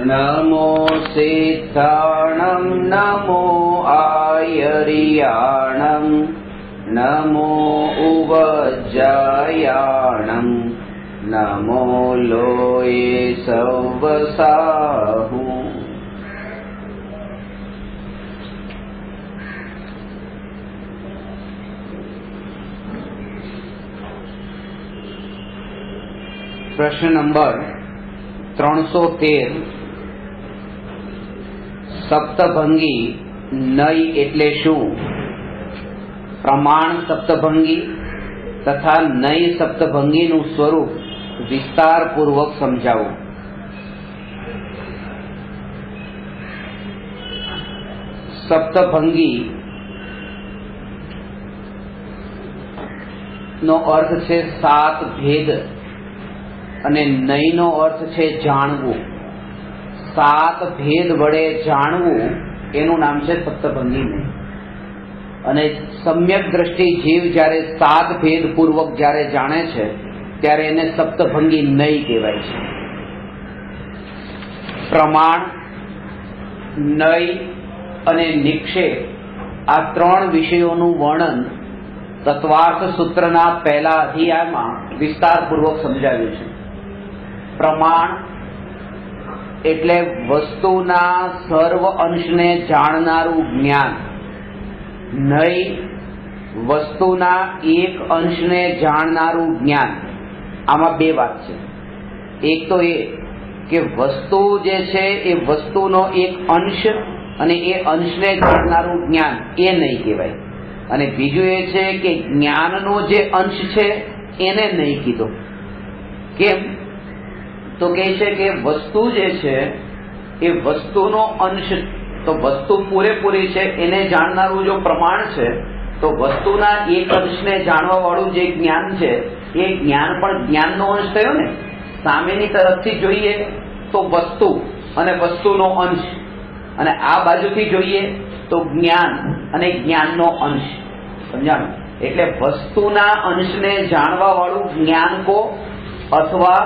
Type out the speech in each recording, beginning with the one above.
नमो सिद्धाणं नमो आयर्याणं नमो उवज्जायाणं नमो लोये सवसाहु। प्रश्न नंबर 313 सप्तभंगी नय एटले शुं? प्रमाण सप्तभंगी तथा नय सप्तभंगी नु स्वरूप विस्तार पूर्वक समझावो। सप्तभंगी नो अर्थ छे सात भेद અને નયનો અર્થ છે જાણવું। સાત ભેદ વડે જાણવું એનું નામ છે સપ્તભંગી નય। અને સમ્યક દ્રષ્ટિ જીવ જ્યારે સાત ભેદ પૂર્વક જ્યારે જાણે છે ત્યારે એને સપ્તભંગી નય કહેવાય છે। પ્રમાણ, નય અને નિક્ષેપ આ ત્રણ વિષયોનું વર્ણન તત્વાર્થ સૂત્રના પહેલા અધ્યાયમાં વિસ્તારપૂર્વક સમજાવ્યું છે। પ્રમાણ એટલે વસ્તુના સર્વ અંશને જાણનારું જ્ઞાન। નય વસ્તુના એક અંશને જાણનારું જ્ઞાન। આમાં બે વાત છે। એક તો એ કે વસ્તુ જે છે એ વસ્તુનો એક અંશ અને એ અંશને જાણનારું જ્ઞાન એ નહીં કહેવાય। અને બીજું એ છે કે જ્ઞાનનો જે અંશ છે એને નહીં કીધો। કેમ? તો કહે છે કે વસ્તુ જે છે એ વસ્તુનો અંશ, તો વસ્તુ પૂરેપૂરી છે એને જાણનારું જો પ્રમાણ છે તો વસ્તુના એક અંશને જાણવા વાળું જે જ્ઞાન છે એ જ્ઞાન પણ જ્ઞાનનો અંશ થયો ને। સામેની તરફથી જોઈએ તો વસ્તુ અને વસ્તુનો અંશ, અને આ બાજુથી જોઈએ તો જ્ઞાન અને જ્ઞાનનો અંશ। સમજાણું? એટલે વસ્તુના અંશને જાણવા વાળું જ્ઞાન કો અથવા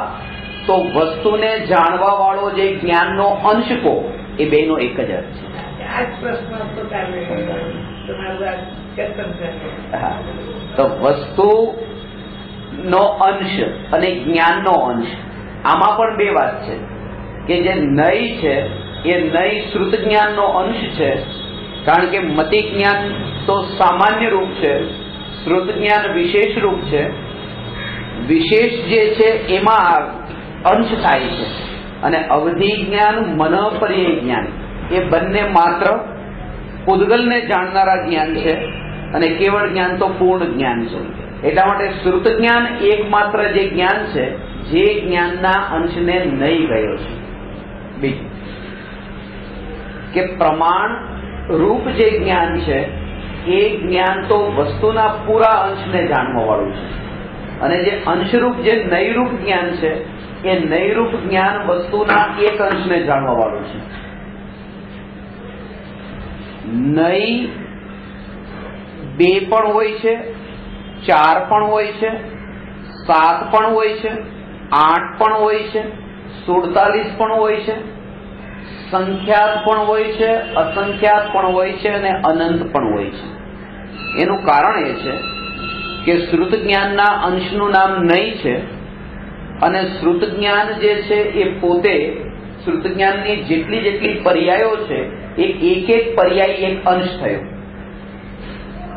તો વસ્તુને જાણવા વાળો જે જ્ઞાનનો અંશ કો, એ બેનો એક જ અર્થ છે। તો વસ્તુનો અંશ અને જ્ઞાનનો અંશ આમાં પણ બે વાત છે કે જે નય છે એ નય શ્રુત જ્ઞાનનો અંશ છે, કારણ કે મતિ જ્ઞાન તો સામાન્ય રૂપ છે, શ્રુત જ્ઞાન વિશેષ રૂપ છે। વિશેષ જે છે એમાં અંશ થાય છે, અને અવધિ જ્ઞાન, મનઃપર્યય જ્ઞાન એ બંને માત્ર પૂદગલને જાણનારા જ્ઞાન છે, અને કેવળ જ્ઞાન તો પૂર્ણ જ્ઞાન છે। એટલા માટે શ્રુત જ્ઞાન એકમાત્ર જે જ્ઞાન છે જે જ્ઞાનના અંશને નહીં ગયો છે। બીજું કે પ્રમાણ રૂપ જે જ્ઞાન છે એ જ્ઞાન તો વસ્તુના પૂરા અંશને જાણવા વાળું છે, અને જે અંશરૂપ જે નયરૂપ જ્ઞાન છે એ નયરૂપ જ્ઞાન વસ્તુના એક અંશને જાણવા વાળું છે। નય બે પણ હોય છે, ચાર પણ હોય છે, સાત પણ હોય છે, આઠ પણ હોય છે, 47 પણ હોય છે, સંખ્યાત પણ હોય છે, અસંખ્યાત પણ હોય છે, અને અનંત પણ હોય છે। એનું કારણ એ છે કે શ્રુત જ્ઞાનના અંશનું નામ નય છે, અને શ્રુત જ્ઞાન જે છે એ પોતે શ્રુત જ્ઞાનની જેટલી જેટલી પર્યાયો છે એ એક એક પર્યાય એક અંશ થયો।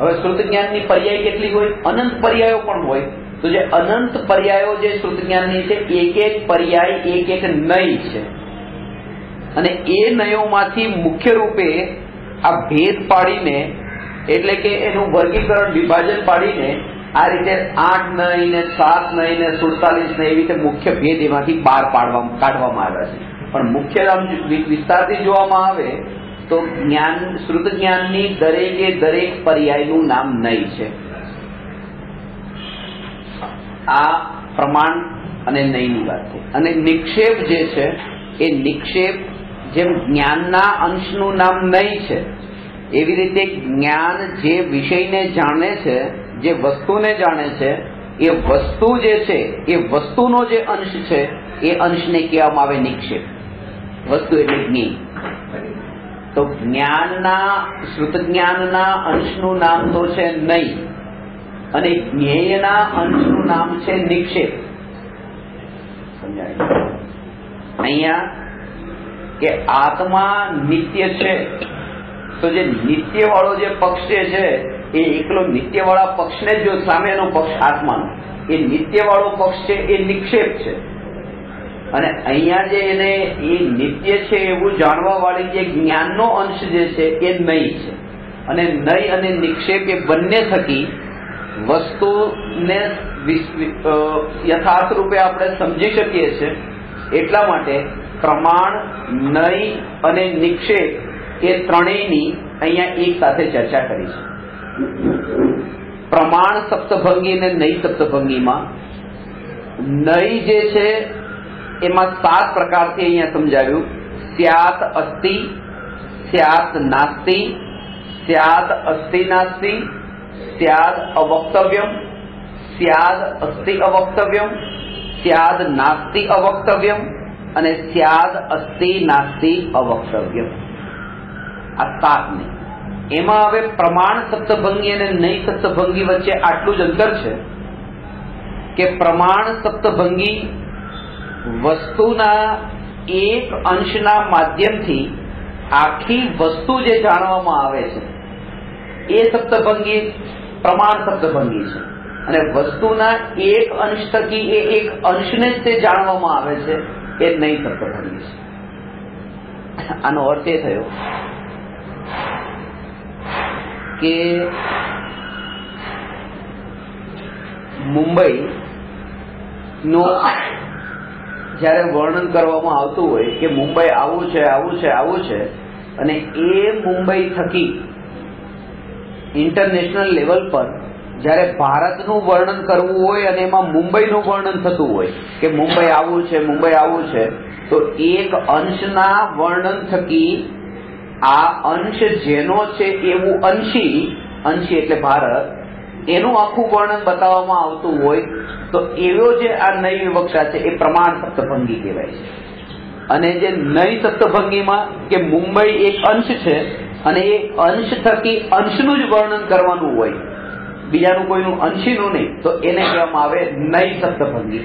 હવે શ્રુત જ્ઞાનની પર્યાય કેટલી હોય? અનંત પર્યાયો પણ હોય। તો જે અનંત પર્યાયો જે શ્રુત જ્ઞાનની છે એક એક પર્યાય એક એક નય છે, અને એ નયોમાંથી મુખ્ય રૂપે આ ભેદ પાડીને, એટલે કે એનું વર્ગીકરણ વિભાજન પાડીને આ રીતે 8 નય ને 7 નય ને 47 ને એવી રીતે મુખ્ય ભેદ એમાંથી બહાર કાઢવામાં આવ્યા છે। પણ મુખ્ય વિસ્તારથી જોવામાં આવે તો જ્ઞાન, શ્રુત જ્ઞાનની દરેકે દરેક પર્યાયનું નામ નય છે। આ પ્રમાણ અને નયની વાત છે। અને નિક્ષેપ જે છે એ નિક્ષેપ જેમ જ્ઞાનના અંશનું નામ નય છે એવી રીતે જ્ઞાન જે વિષયને જાણે છે, જે વસ્તુને જાણે છે, એ વસ્તુ જે છે એ વસ્તુનો જે અંશ છે એ અંશને કહેવામાં આવે નિક્ષેપ। વસ્તુ એટલે જ્ઞેય. તો જ્ઞાનના શ્રુત જ્ઞાનના અંશનું નામ તો છે નય, અને જ્ઞેયના અંશનું નામ છે નિક્ષેપ. સમજાય અહીંયા કે આત્મા નિત્ય છે, તો જે નિત્ય વાળો જે પક્ષ છે એ એકલો નિત્ય વાળા પક્ષને જો સામેનો પક્ષ આત્માનો એ નિત્ય વાળો પક્ષ છે એ નિક્ષેપ છે. અને અહીંયા જે એને એ નિત્ય છે એવું જાણવા વાળી જે જ્ઞાનનો અંશ જે છે એ નય છે. અને નય અને નિક્ષેપ એ બંને થકી વસ્તુને યથાર્થ રૂપે આપણે સમજી શકીએ છીએ. એટલા માટે પ્રમાણ, નય અને નિક્ષેપ એ ત્રણેયની અહીંયા એક સાથે ચર્ચા કરી છે. પ્રમાણ સપ્તભંગી અને નય સપ્તભંગીમાં નય જે છે એમાં 7 પ્રકારથી અહીંયા સમજાવ્યું. સ્યાત અસ્તિ, સ્યાત નાસ્તિ, સ્યાત અસ્તિ નાસ્તિ, સ્યાદ અવક્તવ્યમ, સ્યાદ અસ્તિ અવક્તવ્યમ, સ્યાદ નાસ્તિ અવક્તવ્યમ અને સ્યાદ અસ્તિ નાસ્તિ અવક્તવ્યમ. આ 7 ને એમાં હવે પ્રમાણ સપ્તભંગી અને નય સપ્તભંગી વચ્ચે આટલું જ અંતર છે કે પ્રમાણ સપ્તભંગી વસ્તુના એક અંશના માધ્યમથી આખી વસ્તુ જે જાણવામાં આવે છે એ સપ્તભંગી પ્રમાણ સપ્તભંગી છે. અને વસ્તુના એક અંશ થકી એ એક અંશને જ તે જાણવામાં આવે છે એ નય સપ્તભંગી છે. આનો અર્થ એ થયો કે મુંબઈ નું જયારે વર્ણન કરવામાં આવતું હોય કે મુંબઈ આવું છે આવું છે આવું છે, અને એ મુંબઈ થકી ઇન્ટરનેશનલ લેવલ પર જયારે ભારતનું વર્ણન કરવું હોય અને એમાં મુંબઈનું વર્ણન થતું હોય કે મુંબઈ આવું છે મુંબઈ આવું છે, તો એક અંશના વર્ણન થકી આ અંશ જેનો છે એવું અંશી એટલે ભારત, એનું આખું વર્ણન બતાવવામાં આવતું હોય તો એવો જે આ નય વિવક્ષા છે એ પ્રમાણ સપ્તભંગી કહેવાય છે. અને જે નય સપ્તભંગીમાં કે મુંબઈ એક અંશ છે અને એ અંશ થકી અંશનું જ વર્ણન કરવાનું હોય, બીજાનું કોઈનું અંશીનું નહીં, તો એને કહેવામાં આવે નય સપ્તભંગી.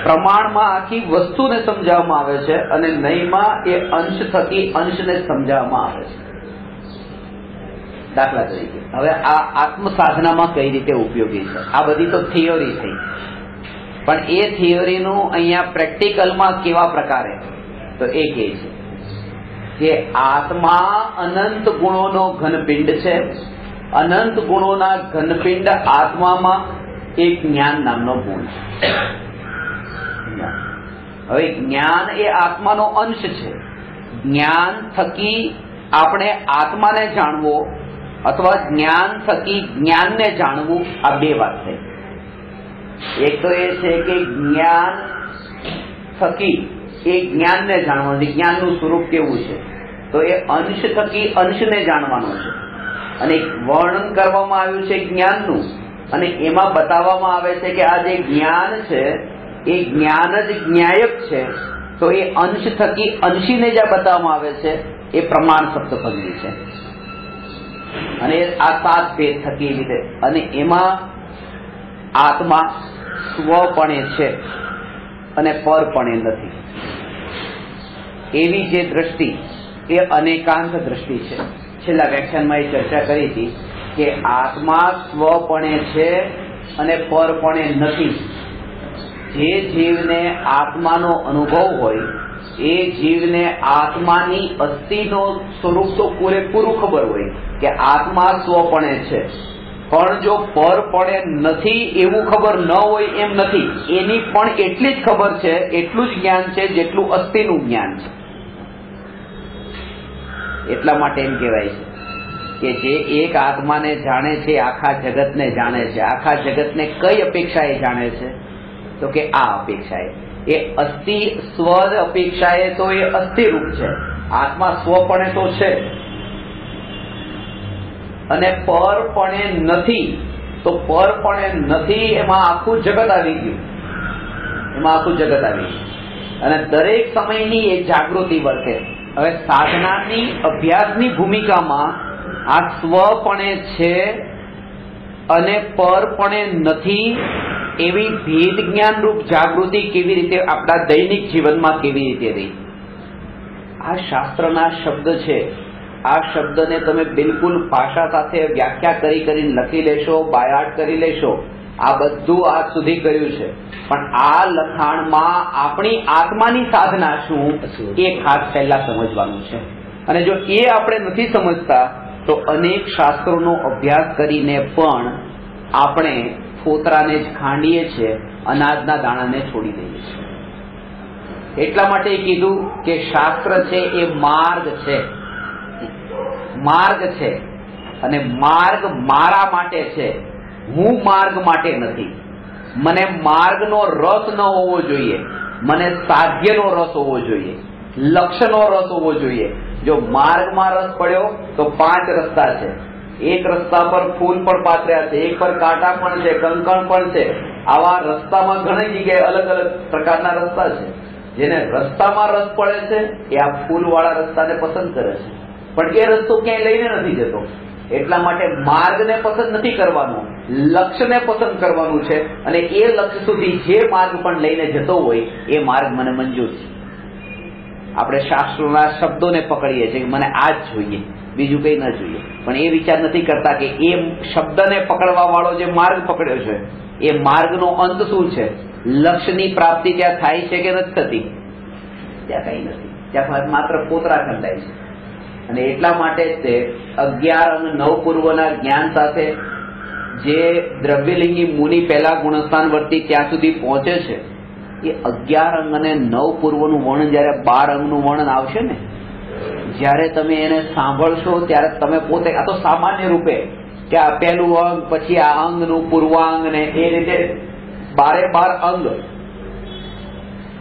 પ્રમાણમાં આખી વસ્તુને સમજાવવામાં આવે છે અને નયમાં એ અંશ થકી અંશને સમજાવવામાં આવે છે. દાખલા તરીકે હવે આ આત્મ સાધનામાં કઈ રીતે ઉપયોગી છે, આ બધી તો થિયોરી થઈ, પણ એ થિયોરીનું અહીંયા પ્રેક્ટિકલમાં કેવા પ્રકારે, તો એ કહે છે કે આત્મા અનંત ગુણોનો ઘનપિંડ છે. અનંત ગુણોના ઘનપિંડ આત્મામાં એક જ્ઞાન નામનો ગુણ છે. હવે જ્ઞાન એ આત્માનો અંશ છે. જ્ઞાન થકી આપણે આત્માને જાણવો અથવા જ્ઞાન થકી જ્ઞાનને જાણવું, આ બે વાત થઈ. એક તો એ છે કે જ્ઞાન થકી એ જ્ઞાનને જાણવાનું, જ્ઞાનનું સ્વરૂપ કેવું છે, તો એ અંશ થકી અંશને જાણવાનો છે. અને વર્ણન કરવામાં આવ્યું છે જ્ઞાનનું, અને એમાં બતાવવામાં આવે છે કે આ જે જ્ઞાન છે એ જ્ઞાન જ જ્ઞાયક છે. તો એ અંશ થકી અંશીને જ્યાં બતાવવામાં આવે છે એ પ્રમાણ સપ્તભંગી છે. અને આ 7 ભેદ થકી રીતે, અને એમાં આત્મા સ્વપણે છે અને પરપણે નથી, એવી જે દ્રષ્ટિ એ અનેકાંત દ્રષ્ટિ છે. છેલ્લા વ્યાખ્યાનમાં એ ચર્ચા કરી હતી કે આત્મા સ્વપણે છે અને પરપણે નથી. જે જીવને આત્માનો અનુભવ હોય એ જીવને આત્માની અસ્થિનો સ્વરૂપ તો પૂરેપૂરું ખબર હોય કે આત્મા સ્વપણે છે, પણ જો પરપણે નથી એવું ખબર ન હોય એમ નથી. એની પણ એટલી જ ખબર છે, એટલું જ જ્ઞાન છે જેટલું અસ્થિનું જ્ઞાન છે. એટલા માટે એમ કહેવાય છે કે જે એક આત્માને જાણે છે આખા જગતને જાણે છે. આખા જગતને કઈ અપેક્ષાએ જાણે છે, તો કે આ અપેક્ષાએ, એ અસ્થિ સ્વ અપેક્ષાએ તો એ અસ્થિ રૂપ છે. આત્મા સ્વપણે તો છે અને પરપણે નથી. તો પરપણે નથી એમાં આખું જગત આવી ગયું, એમાં આખું જગત આવી ગયું. અને દરેક સમયની એ જાગૃતિ વર્તે. હવે સાધનાની અભ્યાસની ભૂમિકામાં આ સ્વપણે છે અને પરપણે નથી એવી ભેદ જ્ઞાન રૂપ જાગૃતિ કેવી રીતે આપણા દૈનિક જીવનમાં કેવી રીતે રહી? આ શાસ્ત્રના શબ્દ છે. આ શબ્દને તમે બિલકુલ ભાષા સાથે વ્યાખ્યા કરીને લખી લેશો, બાયાટ કરી લેશો, આ બધું આજ સુધી કર્યું છે. પણ આ લખાણમાં આપણી આત્માની સાધના શું એ ખાસ પહેલા સમજવાનું છે. અને જો એ આપણે નથી સમજતા તો અનેક શાસ્ત્રોનો અભ્યાસ કરીને પણ આપણે ફોતરાને જ ખાંડીએ છીએ, અનાજના દાણાને છોડી દઈએ છીએ. એટલા માટે કીધું કે શાસ્ત્ર છે એ માર્ગ છે, માર્ગ છે. અને માર્ગ મારા માટે છે, હું માર્ગ માટે નથી. મને માર્ગનો રસ ન હોવો જોઈએ, મને સાધ્યનો રસ હોવો જોઈએ, લક્ષ્યનો રસ હોવો જોઈએ. જો માર્ગમાં રસ પડ્યો તો 5 રસ્તા છે. એક રસ્તા પર ફૂલ પણ પાથર્યા છે, એક પર કાંટા પણ છે, કંકણ પણ છે. આવા રસ્તામાં ઘણી જગ્યાએ અલગ અલગ પ્રકારના રસ્તા છે. જેને રસ્તામાં રસ પડે છે એ આ ફૂલવાળા રસ્તાને પસંદ કરે છે, પણ એ રસ્તો ક્યાંય લઈને નથી જતો. એટલા માટે માર્ગને પસંદ નથી કરવાનો, લક્ષ્યને પસંદ કરવાનું છે. અને એ લક્ષ્ય સુધી જે માર્ગ પણ લઈને જતો હોય એ માર્ગ મને મંજૂર છે. આપણે શાસ્ત્રોના શબ્દોને પકડીએ છીએ કે મને આ જ જોઈએ, બીજું કઈ ન જોઈએ. પણ એ વિચાર નથી કરતા કે એ શબ્દને પકડવા વાળો જે માર્ગ પકડ્યો છે એ માર્ગનો અંત શું છે? લક્ષ્યની પ્રાપ્તિ ત્યાં થાય છે કે નથી થતી? ત્યાં કઈ નથી, ત્યાં માત્ર પોતરા ખંડાય છે. અને એટલા માટે તે 11 અંગ 9 પૂર્વના જ્ઞાન સાથે જે દ્રવ્યલિંગી મુનિ પહેલા ગુણસ્થાન વર્તી ત્યાં સુધી પહોંચે છે, એ 11 અંગ અને 9 પૂર્વનું વર્ણન જયારે 12 અંગનું વર્ણન આવશે ને, જયારે તમે એને સાંભળશો ત્યારે તમે પોતે, આ તો સામાન્ય રૂપે કે આ પહેલું અંગ, પછી આ અંગનું પૂર્વાંગ ને એ રીતે 12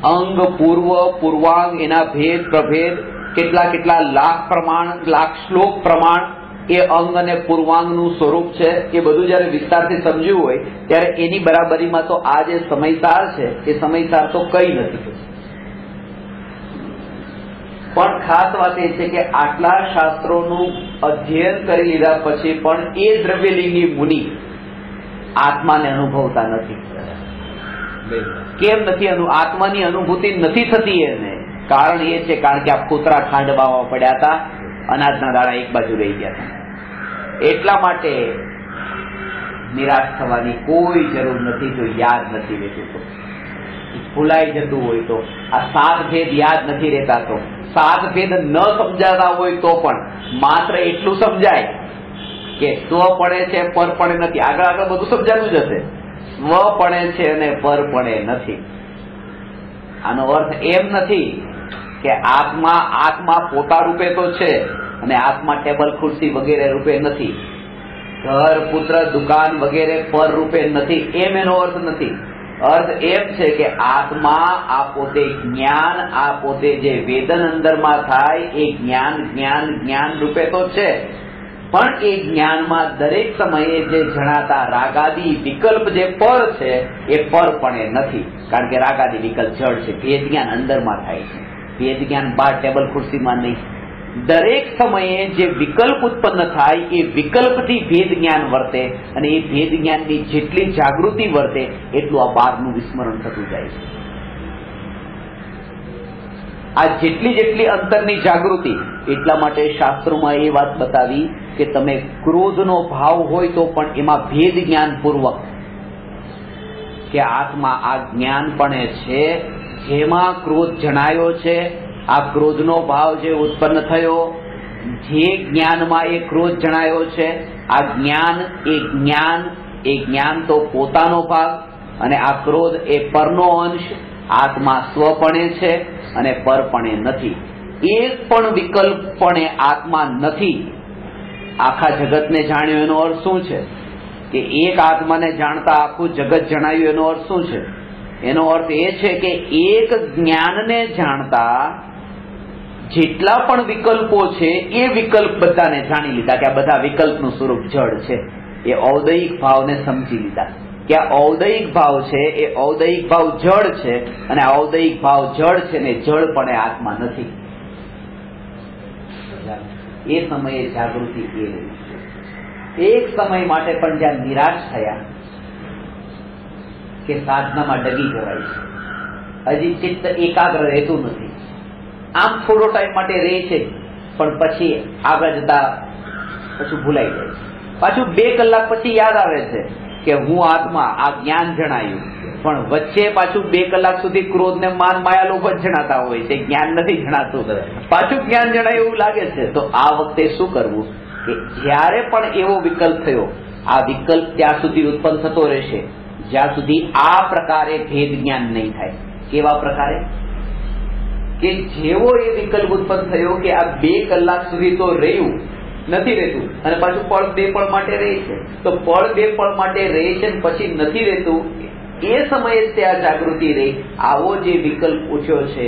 અંગ, પૂર્વ, પૂર્વાંગ, એના ભેદ પ્રભેદ, કેટલા લાખ શ્લોક પ્રમાણ એ અંગ અને પૂર્વાંગનું સ્વરૂપ છે, એ બધું જયારે વિસ્તારથી સમજ્યું હોય ત્યારે એની બરાબરીમાં તો આ જે સમયસાર છે એ સમયસાર તો કઈ નથી. પણ ખાસ વાત એ છે કે આટલા શાસ્ત્રોનું અધ્યયન કરી લીધા પછી પણ એ દ્રવ્યલિંગી મુનિ આત્માને અનુભવતા નથી. કેમ નથી? આત્માની અનુભૂતિ નથી થતી એને. કારણ એ છે કારણ કે આ ફોતરા ખાંડવામાં પડ્યા હતા, અનાજના દાણા એક બાજુ રહી ગયા હતા. એટલા માટે નિરાશ થવાની કોઈ જરૂર નથી જો યાદ નથી રહેતું તો. ભૂલાઈ જતું હોય તો, આ 7 ભેદ યાદ નથી રહેતા તો, 7 ભેદ ન સમજાતા હોય તો પણ માત્ર એટલું સમજાય કે સ્વ પડે છે, પર પડે નથી. આગળ બધું સમજાતું જશે. સ્વ પડે છે અને પર પડે નથી. આનો અર્થ એમ નથી કે આત્મા પોતા રૂપે તો છે અને આત્મા ટેબલ ખુરશી વગેરે રૂપે નથી, ઘર પુત્ર દુકાન વગેરે પર રૂપે નથી, એમ એનો અર્થ નથી. અર્થ એમ છે કે આત્મા આ પોતે જ્ઞાન, આ પોતે જે વેદન અંદરમાં થાય એ જ્ઞાન રૂપે તો છે. પણ એ જ્ઞાનમાં દરેક સમયે જે જણાતા રાગાદી વિકલ્પ જે પર છે એ પર પણ નથી. કારણ કે રાગાદી વિકલ્પ જળ છે, ભેદ જ્ઞાન અંદરમાં થાય છે, ભેદ જ્ઞાન બહાર ટેબલ ખુરશીમાં નહીં. દરેક સમયે જે વિકલ્પ ઉત્પન્ન થાય એ વિકલ્પથી ભેદ જ્ઞાન વર્તે, અને એ ભેદ જ્ઞાનની જેટલી જાગૃતિ વર્તે એટલું આ બહારનું વિસ્મરણ થતું જાય છે. આ જેટલી અંતરની જાગૃતિ, એટલા માટે શાસ્ત્રોમાં એ વાત બતાવી કે તમે ક્રોધનો ભાવ હોય તો પણ એમાં ભેદ જ્ઞાન પૂર્વક કે આત્મા આ જ્ઞાન પણ છે, જેમાં ક્રોધ જણાયો છે, આ ક્રોધનો ભાવ જે ઉત્પન્ન થયો, જે જ્ઞાનમાં એ ક્રોધ જણાયો છે, આ જ્ઞાન તો પોતાનો ભાગ, અને આ ક્રોધ એ પરનો અંશ. આત્મા સ્વપણે છે અને પરપણે નથી. એક પણ વિકલ્પપણે આત્મા નથી. આખા જગતને જાણ્યું એનો અર્થ શું છે? કે એક આત્માને જાણતા આખું જગત જણાયું એનો અર્થ શું છે? એનો અર્થ એ છે કે એક જ્ઞાનને જાણતા જેટલા પણ વિકલ્પો છે એ વિકલ્પ બધાને જાણી લીધા કે આ બધા વિકલ્પનું સ્વરૂપ જડ છે. એ ઔદયિક ભાવને સમજી લીધા. કે આ ઔદયિક ભાવ છે એ ઔદયિક ભાવ જળ છે, અને ઔદયિક ભાવ જળ છે ને જળ પણ આત્મા નથી. એ સમયે જાગૃતિ એ રહી. એક સમય માટે પણ જ્યાં નિરાશ થયા કે સાધનામાં ડગી જવાય છે, હજી ચિત્ત એકાગ્ર રહેતું નથી. આમ થોડો ટાઈમ માટે રહે છે, પણ પછી આગળ જતા પછી ભૂલાઈ જાય છે. પાછું 2 કલાક પછી યાદ આવે છે કે હું આત્મા, આ જ્ઞાન જણાયું, પણ વચ્ચે પાછું 2 કલાક સુધી ક્રોધ ને માન માયા લોભ જ જણાતા હોય છે, જ્ઞાન નથી જણાતું. પાછું જ્ઞાન જણાય એવું લાગે છે. તો આ વખતે શું કરવું કે જ્યારે પણ એવો વિકલ્પ થયો, આ વિકલ્પ ત્યાં સુધી ઉત્પન્ન થતો રહેશે જ્યાં સુધી આ પ્રકારે ભેદ જ્ઞાન નહીં થાય. કેવા પ્રકારે? કે જેવો એ વિકલ્પ ઉત્પન્ન થયો કે આ 2 કલાક સુધી તો રહ્યું નથી રહેતું, અને પાછું પળ 2 પળ માટે રહે છે, તો પળ 2 પળ માટે રહે છે પછી નથી રહેતું, એ સમયે ત્યાં જાગૃતિ રહી. આવો જે વિકલ્પ પૂછ્યો છે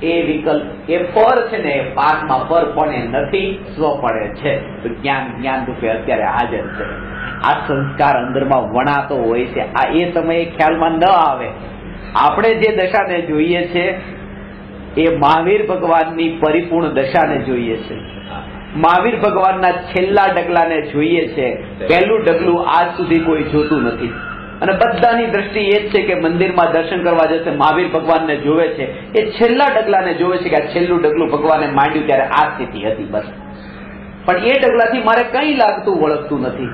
એ વિકલ્પ એ પર છે ને, પાઠમાં પર પણ નથી, સ્વ પડે છે. તો જ્ઞાન રૂપે અત્યારે હાજર છે. આ સંસ્કાર અંદરમાં વણાતો હોય છે. આ એ સમયે ખ્યાલમાં ન આવે. આપણે જે દશાને જોઈએ છે એ મહાવીર ભગવાનની પરિપૂર્ણ દશાને જોઈએ છે. મહાવીર ભગવાનના છેલ્લા ડગલાને જોઈએ છે. પહેલું ડગલું આજ સુધી કોઈ જોતું નથી, અને બધાની દ્રષ્ટિ એ જ છે કે મંદિરમાં દર્શન કરવા જશે, મહાવીર ભગવાનને જોવે છે, એ છેલ્લા ડગલાને જોવે છે કે આ છેલ્લું ડગલું ભગવાને માંડ્યું ત્યારે આ સ્થિતિ હતી બસ. પણ એ ડગલાથી મારે કંઈ લાગતું વળગતું નથી,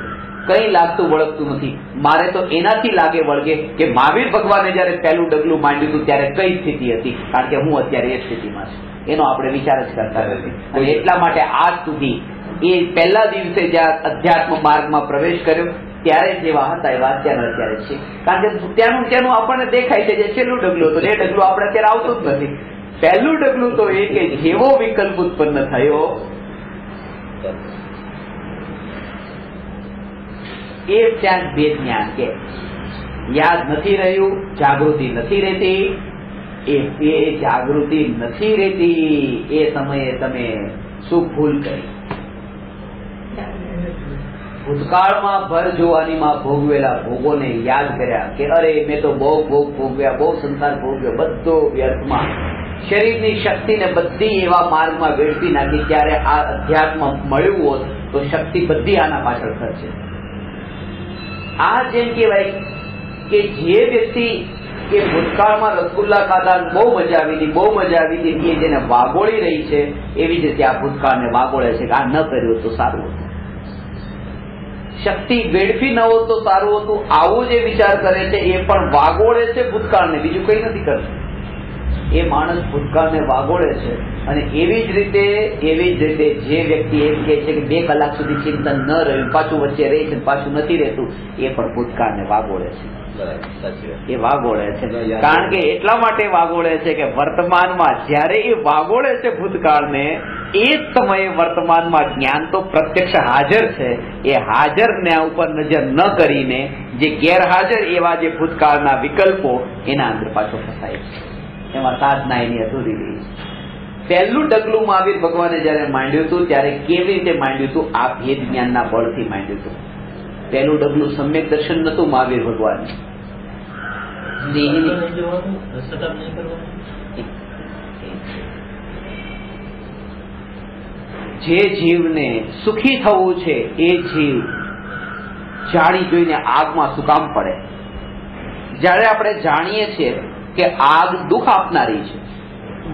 કંઈ લાગતું વળગતું નથી. મારે તો એનાથી લાગે વળગે કે મહાવીર ભગવાને જયારે પહેલું ડગલું માંડ્યું હતું ત્યારે કઈ સ્થિતિ હતી, કારણ કે હું અત્યારે એ સ્થિતિમાં છું. એનો આપણે વિચાર જ કરતા નથી. અને એટલા માટે આજ સુધી એ પહેલા દિવસે જ્યાં અધ્યાત્મ માર્ગમાં પ્રવેશ કર્યો ત્યારે જેવા હતા એવા અત્યારે છે. કારણ કે ત્યાંનું આપણને દેખાય છે જે છેલ્લું ડગલું હતું, એ ડગલું આપણે અત્યારે આવતું જ નથી. પહેલું ડગલું તો એ કે જેવો વિકલ્પ ઉત્પન્ન થયો એ ત્યાં ભેદ જ્ઞાન કે યાદ નથી રહ્યું, જાગૃતિ નથી રહેતી. એ જાગૃતિ નથી રહેતી એ સમયે તમે શું ભૂલ કરી? ભૂતકાળમાં ભર જોવાનીમાં ભોગવેલા ભોગોને યાદ કર્યા કે અરે મેં તો બહુ ભોગ ભોગવ્યા, બહુ સંસાર ભોગવ્યો, બધો વ્યર્થમાં. શરીરની શક્તિને બધી એવા માર્ગમાં વેડફી નાખી. ત્યારે આ અધ્યાત્મ મળ્યું હોત તો શક્તિ બધી આના પાછળ ખર્ચે. આ જેમ કહેવાય કે જે વ્યક્તિ કે ભૂતકાળમાં રસગુલ્લા ખાધા, બહુ મજા આવી હતી, એ જેને વાગોળી રહી છે એવી જ રીતે આ ભૂતકાળને વાગોળે છે કે આ ન કર્યું તો સારું હતું, શક્તિ વેડફી ન હોત તો સારું હતું. આવો જે વિચાર કરે છે એ પણ વાગોળે છે ભૂતકાળને, બીજું કઈ નથી કરતું. એ માણસ ભૂતકાળને વાગોળે છે. અને એવી જ રીતે જે વ્યક્તિ એમ કહે છે કે 2 કલાક સુધી ચિંતન ન રહ્યું, પાછું વચ્ચે રહે છે, પાછું નથી રહેતું, એ પણ ભૂતકાળને વાગોળે છે. એ વાગોળે છે. કારણ કે એટલા માટે વાગોળે છે કે વર્તમાનમાં જ્યારે એ વાગોળે છે ભૂતકાળને, એ જ સમયે વર્તમાનમાં જ્ઞાન તો પ્રત્યક્ષ હાજર છે. એ હાજરને ઉપર નજર ન કરીને જે ગેરહાજર એવા જે ભૂતકાળના વિકલ્પો એના અંદર પાછો ફસાય છે. એમાં સાધના એની અધૂરી રહી છે. પહેલું ડગલું મહાવીર ભગવાને જયારે માંડ્યું હતું ત્યારે કેવી રીતે માંડ્યું હતું? આ ભેદ જ્ઞાનના બળથી માંડ્યું હતું. પહેલું ડગલું સમ્યક દર્શન નતું મહાવીર ભગવાન. જે જીવને સુખી થવું છે એ જીવ જાણી જોઈને આગમાં શું કામ પડે? જ્યારે આપણે જાણીએ છીએ કે આગ દુઃખ આપનારી છે,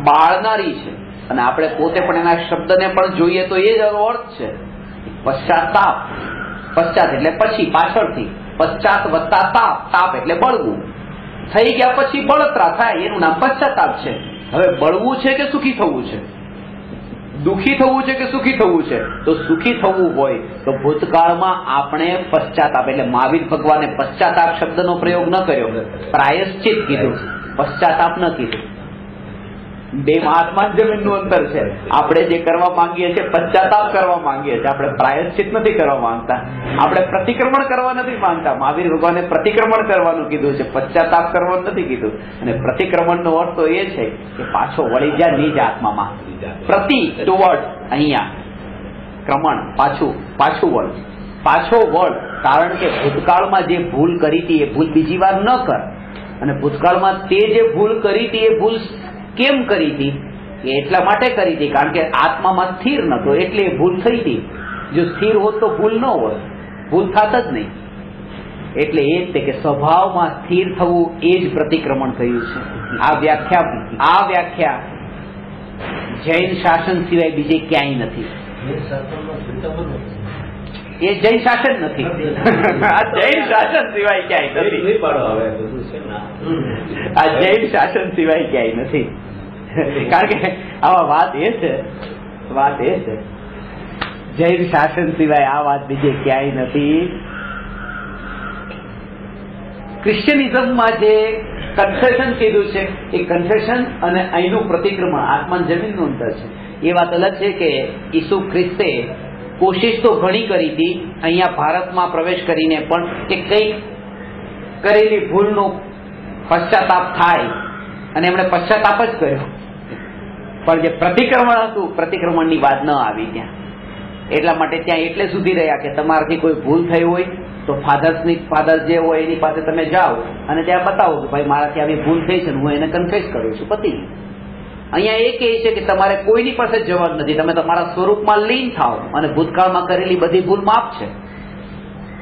બાળનારી છે, અને આપણે પોતે પણ એના શબ્દને પણ જોઈએ તો એ જ અર્થ છે. પશ્ચાતાપ, પશ્ચાત એટલે પછી, પાછળથી, પશ્ચાત વત્તા તાપ, તાપ એટલે બળવું. થઈ ગયા પછી બળતરા થાય, એનું નામ પશ્ચાતાપ છે. હવે બળવું છે કે સુખી થવું છે? દુઃખી થવું છે કે સુખી થવું છે? તો સુખી થવું હોય તો ભૂતકાળમાં આપણે પશ્ચાતાપ, એટલે મહાવીર ભગવાને પશ્ચાતાપ શબ્દનો પ્રયોગ ન કર્યો, પ્રાયશ્ચિત કીધું, પશ્ચાતાપ ન કીધું. બે આસમાન જમીનનું અંતર છે. આપણે જે કરવા માંગીએ છીએ પશ્ચાતાપ કરવા માંગીએ છીએ, આપણે પ્રાયશ્ચિત નથી કરવા માંગતા, આપણે પ્રતિક્રમણ કરવા નથી માંગતા. મહાવીર ભગવાને પ્રતિક્રમણ કરવાનું કીધું છે, પશ્ચાતાપ કરવાનું નથી કીધું. અને પ્રતિક્રમણનો અર્થ તો એ છે કે પાછો વળી જા નિજ આત્મામાં. પ્રતિ ટુવર્ડ, અહીંયા ક્રમણ, પાછું વળ, પાછો વળ. કારણ કે ભૂતકાળમાં જે ભૂલ કરી હતી એ ભૂલ બીજી વાર ન કર. અને ભૂતકાળમાં તે જે ભૂલ કરી હતી એ ભૂલ કેમ કરી હતી? એ એટલા માટે કરી હતી કારણ કે આત્મામાં સ્થિર નતો, એટલે એ ભૂલ થઈ હતી. જો સ્થિર હોત તો ભૂલ ન હોત, ભૂલ થાત જ નહીં. એટલે એ જ કે સ્વભાવમાં સ્થિર થવું એ જ પ્રતિક્રમણ કહ્યું છે. આ વ્યાખ્યા જૈન શાસન સિવાય બીજે ક્યાંય નથી. એ જૈન શાસન નથી. આ જૈન શાસન સિવાય ક્યાંય નથી. આ જૈન શાસન સિવાય ક્યાંય નથી. કારણ કે આવા વાત એ છે જૈન શાસન સિવાય આ વાત બીજે ક્યાંય નથી. ક્રિશ્ચિયનિઝમમાં જે કન્ફેશન કીધું છે એ કન્ફેશન અને અહીંનું પ્રતિક્રમણ આસમાન જમીનનું અંતર છે. એ વાત અલગ છે કે ઈસુ ખ્રિસ્તે કોશિશ તો ઘણી કરી હતી અહીંયા ભારતમાં પ્રવેશ કરીને પણ કે કંઈક કરેલી ભૂલનો પશ્ચાતાપ થાય, અને એમણે પશ્ચાતાપ જ કર્યો. પણ જે પ્રતિક્રમણ હતું પ્રતિક્રમણની વાત ન આવી ત્યાં. એટલા માટે ત્યાં એટલે સુધી રહ્યા કે તમારાથી કોઈ ભૂલ થઈ હોય તો ફાધર જે હોય એની પાસે તમે જાઓ અને ત્યાં બતાવો કે ભાઈ મારાથી આવી ભૂલ થઈ છે, હું એને કન્ફેસ કરું છું, પતિ. અહીંયા એ કહે છે કે તમારે કોઈની પાસે જવાનું નથી, તમે તમારા સ્વરૂપમાં લીન થાઓ અને ભૂતકાળમાં કરેલી બધી ભૂલ માફ છે.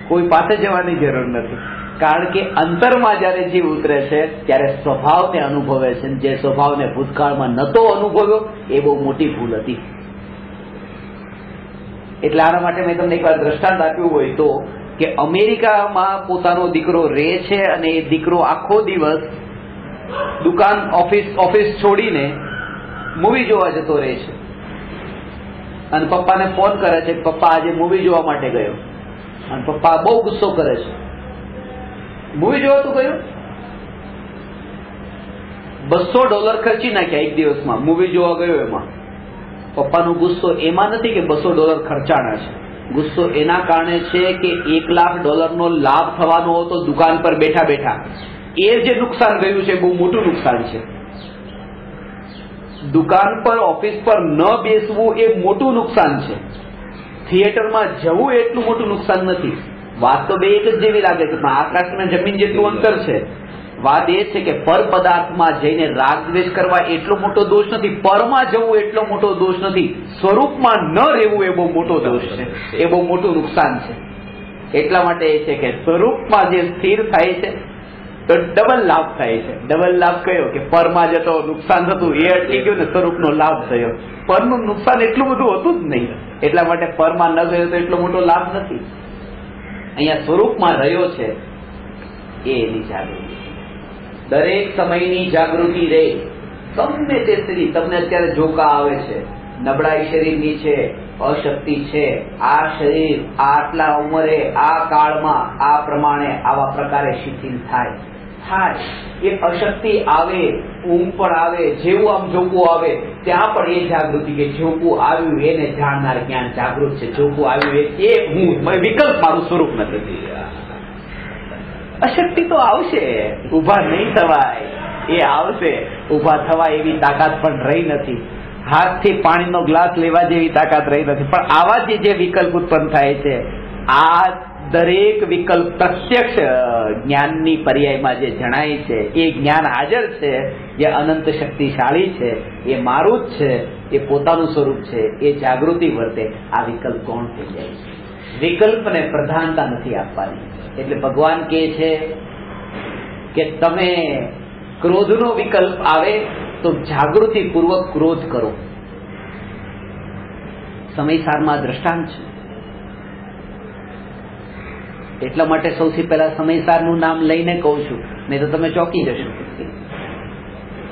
કોઈ પાસે જવાની જરૂર નથી, કારણ કે અંતરમાં જયારે જીવ ઉતરે છે ત્યારે સ્વભાવને અનુભવે છે. જે સ્વભાવને ભૂતકાળમાં નતો અનુભવ્યો એ બહુ મોટી ભૂલ હતી. એટલે આના માટે મેં તમને એકવાર દ્રષ્ટાંત આપ્યું હોય તો કે અમેરિકામાં પોતાનો દીકરો રહે છે અને એ દીકરો આખો દિવસ દુકાન ઓફિસ છોડીને મૂવી જોવા જતો રહે છે અને પપ્પાને ફોન કરે છે કે પપ્પા આજે મૂવી જોવા માટે ગયો. અને પપ્પા બહુ ગુસ્સો કરે છે. મૂવી જોવા તો ગયો, $200 ખર્ચી નાખ્યા એક દિવસમાં મૂવી જોવા ગયો. એમાં પપ્પાનો ગુસ્સો એમાં નથી કે $200 ખર્ચાણા છે. ગુસ્સો એના કારણે છે કે $1 લાખ નો લાભ થવાનો હતો દુકાન પર બેઠા બેઠા. એ જે નુકસાન ગયું છે બહુ મોટું નુકસાન છે. દુકાન પર ઓફિસ પર ન બેસવું એ મોટું નુકસાન છે. થિયેટરમાં જવું એટલું મોટું નુકસાન નથી. વાત તો બે એક જ જેવી લાગે છે, પણ આકાશ અને જમીન જેટલું અંતર છે. વાત એ છે કે પર પદાર્થમાં જઈને રાગ દ્વેષ કરવા એટલો મોટો દોષ નથી, પરમાં જવું એટલો મોટો દોષ નથી, સ્વરૂપમાં ન રહેવું એ બહુ મોટો દોષ છે, એ બહુ મોટું નુકસાન છે. એટલા માટે એ છે કે સ્વરૂપમાં જે સ્થિર થાય છે તો ડબલ લાભ થાય છે. ડબલ લાભ કયો કે પરમાં જતો નુકસાન થતું એ અટકી ગયું ને સ્વરૂપનો લાભ થયો. પરનું નુકસાન એટલું બધું હતું જ નહીં, એટલા માટે પરમાં ન ગયો તો એટલો મોટો લાભ નથી. અહીંયા સ્વરૂપમાં રહ્યો છે એ એની જાગૃતિ. દરેક સમયની જાગૃતિ રહે. ગમે તે સ્થિતિ, તમને અત્યારે જોકા આવે છે, નબળાઈ શરીરની છે, અશક્તિ છે, આ શરીર આટલા ઉંમરે આ કાળમાં આ પ્રમાણે આવા પ્રકારે શિથિલ થાય. એ અશક્તિ આવે, ઊંઘ પણ આવે, જેવું આમ જોકું આવે ત્યાં પણ એ જાગૃતિ કે જોકું આવ્યું એને જાણનાર જ્ઞાન જાગૃત છે. જોકું આવ્યું એ હું વિકલ્પ મારું સ્વરૂપ નથી. અશક્તિ તો આવશે, ઉભા નહીં થવાય, એ આવશે. ઉભા થવાય એવી તાકાત પણ રહી નથી. હાથથી પાણીનો ગ્લાસ લેવા જેવી તાકાત રહી નથી. પણ આવા જે વિકલ્પ ઉત્પન્ન થાય છે, આ દરેક વિકલ્પ પ્રત્યક્ષ જ્ઞાનની પર્યાયમાં જે જણાય છે એ જ્ઞાન હાજર છે, જે અનંત શક્તિશાળી છે, એ મારું જ છે, એ પોતાનું સ્વરૂપ છે, એ જાગૃતિ વર્તે. આ વિકલ્પ કોણ થઈ જાય છે? વિકલ્પને પ્રધાનતા નથી આપવાની. એટલે ભગવાન કહે છે કે તમે ક્રોધનો વિકલ્પ આવે તો જાગૃતિ પૂર્વક ક્રોધ કરો. સમયસારમાં દ્રષ્ટાંત છે. એટલા માટે સૌથી પહેલા સમયસારનું નામ લઈને કહું છું, નહીં તો તમે ચોંકી જશો.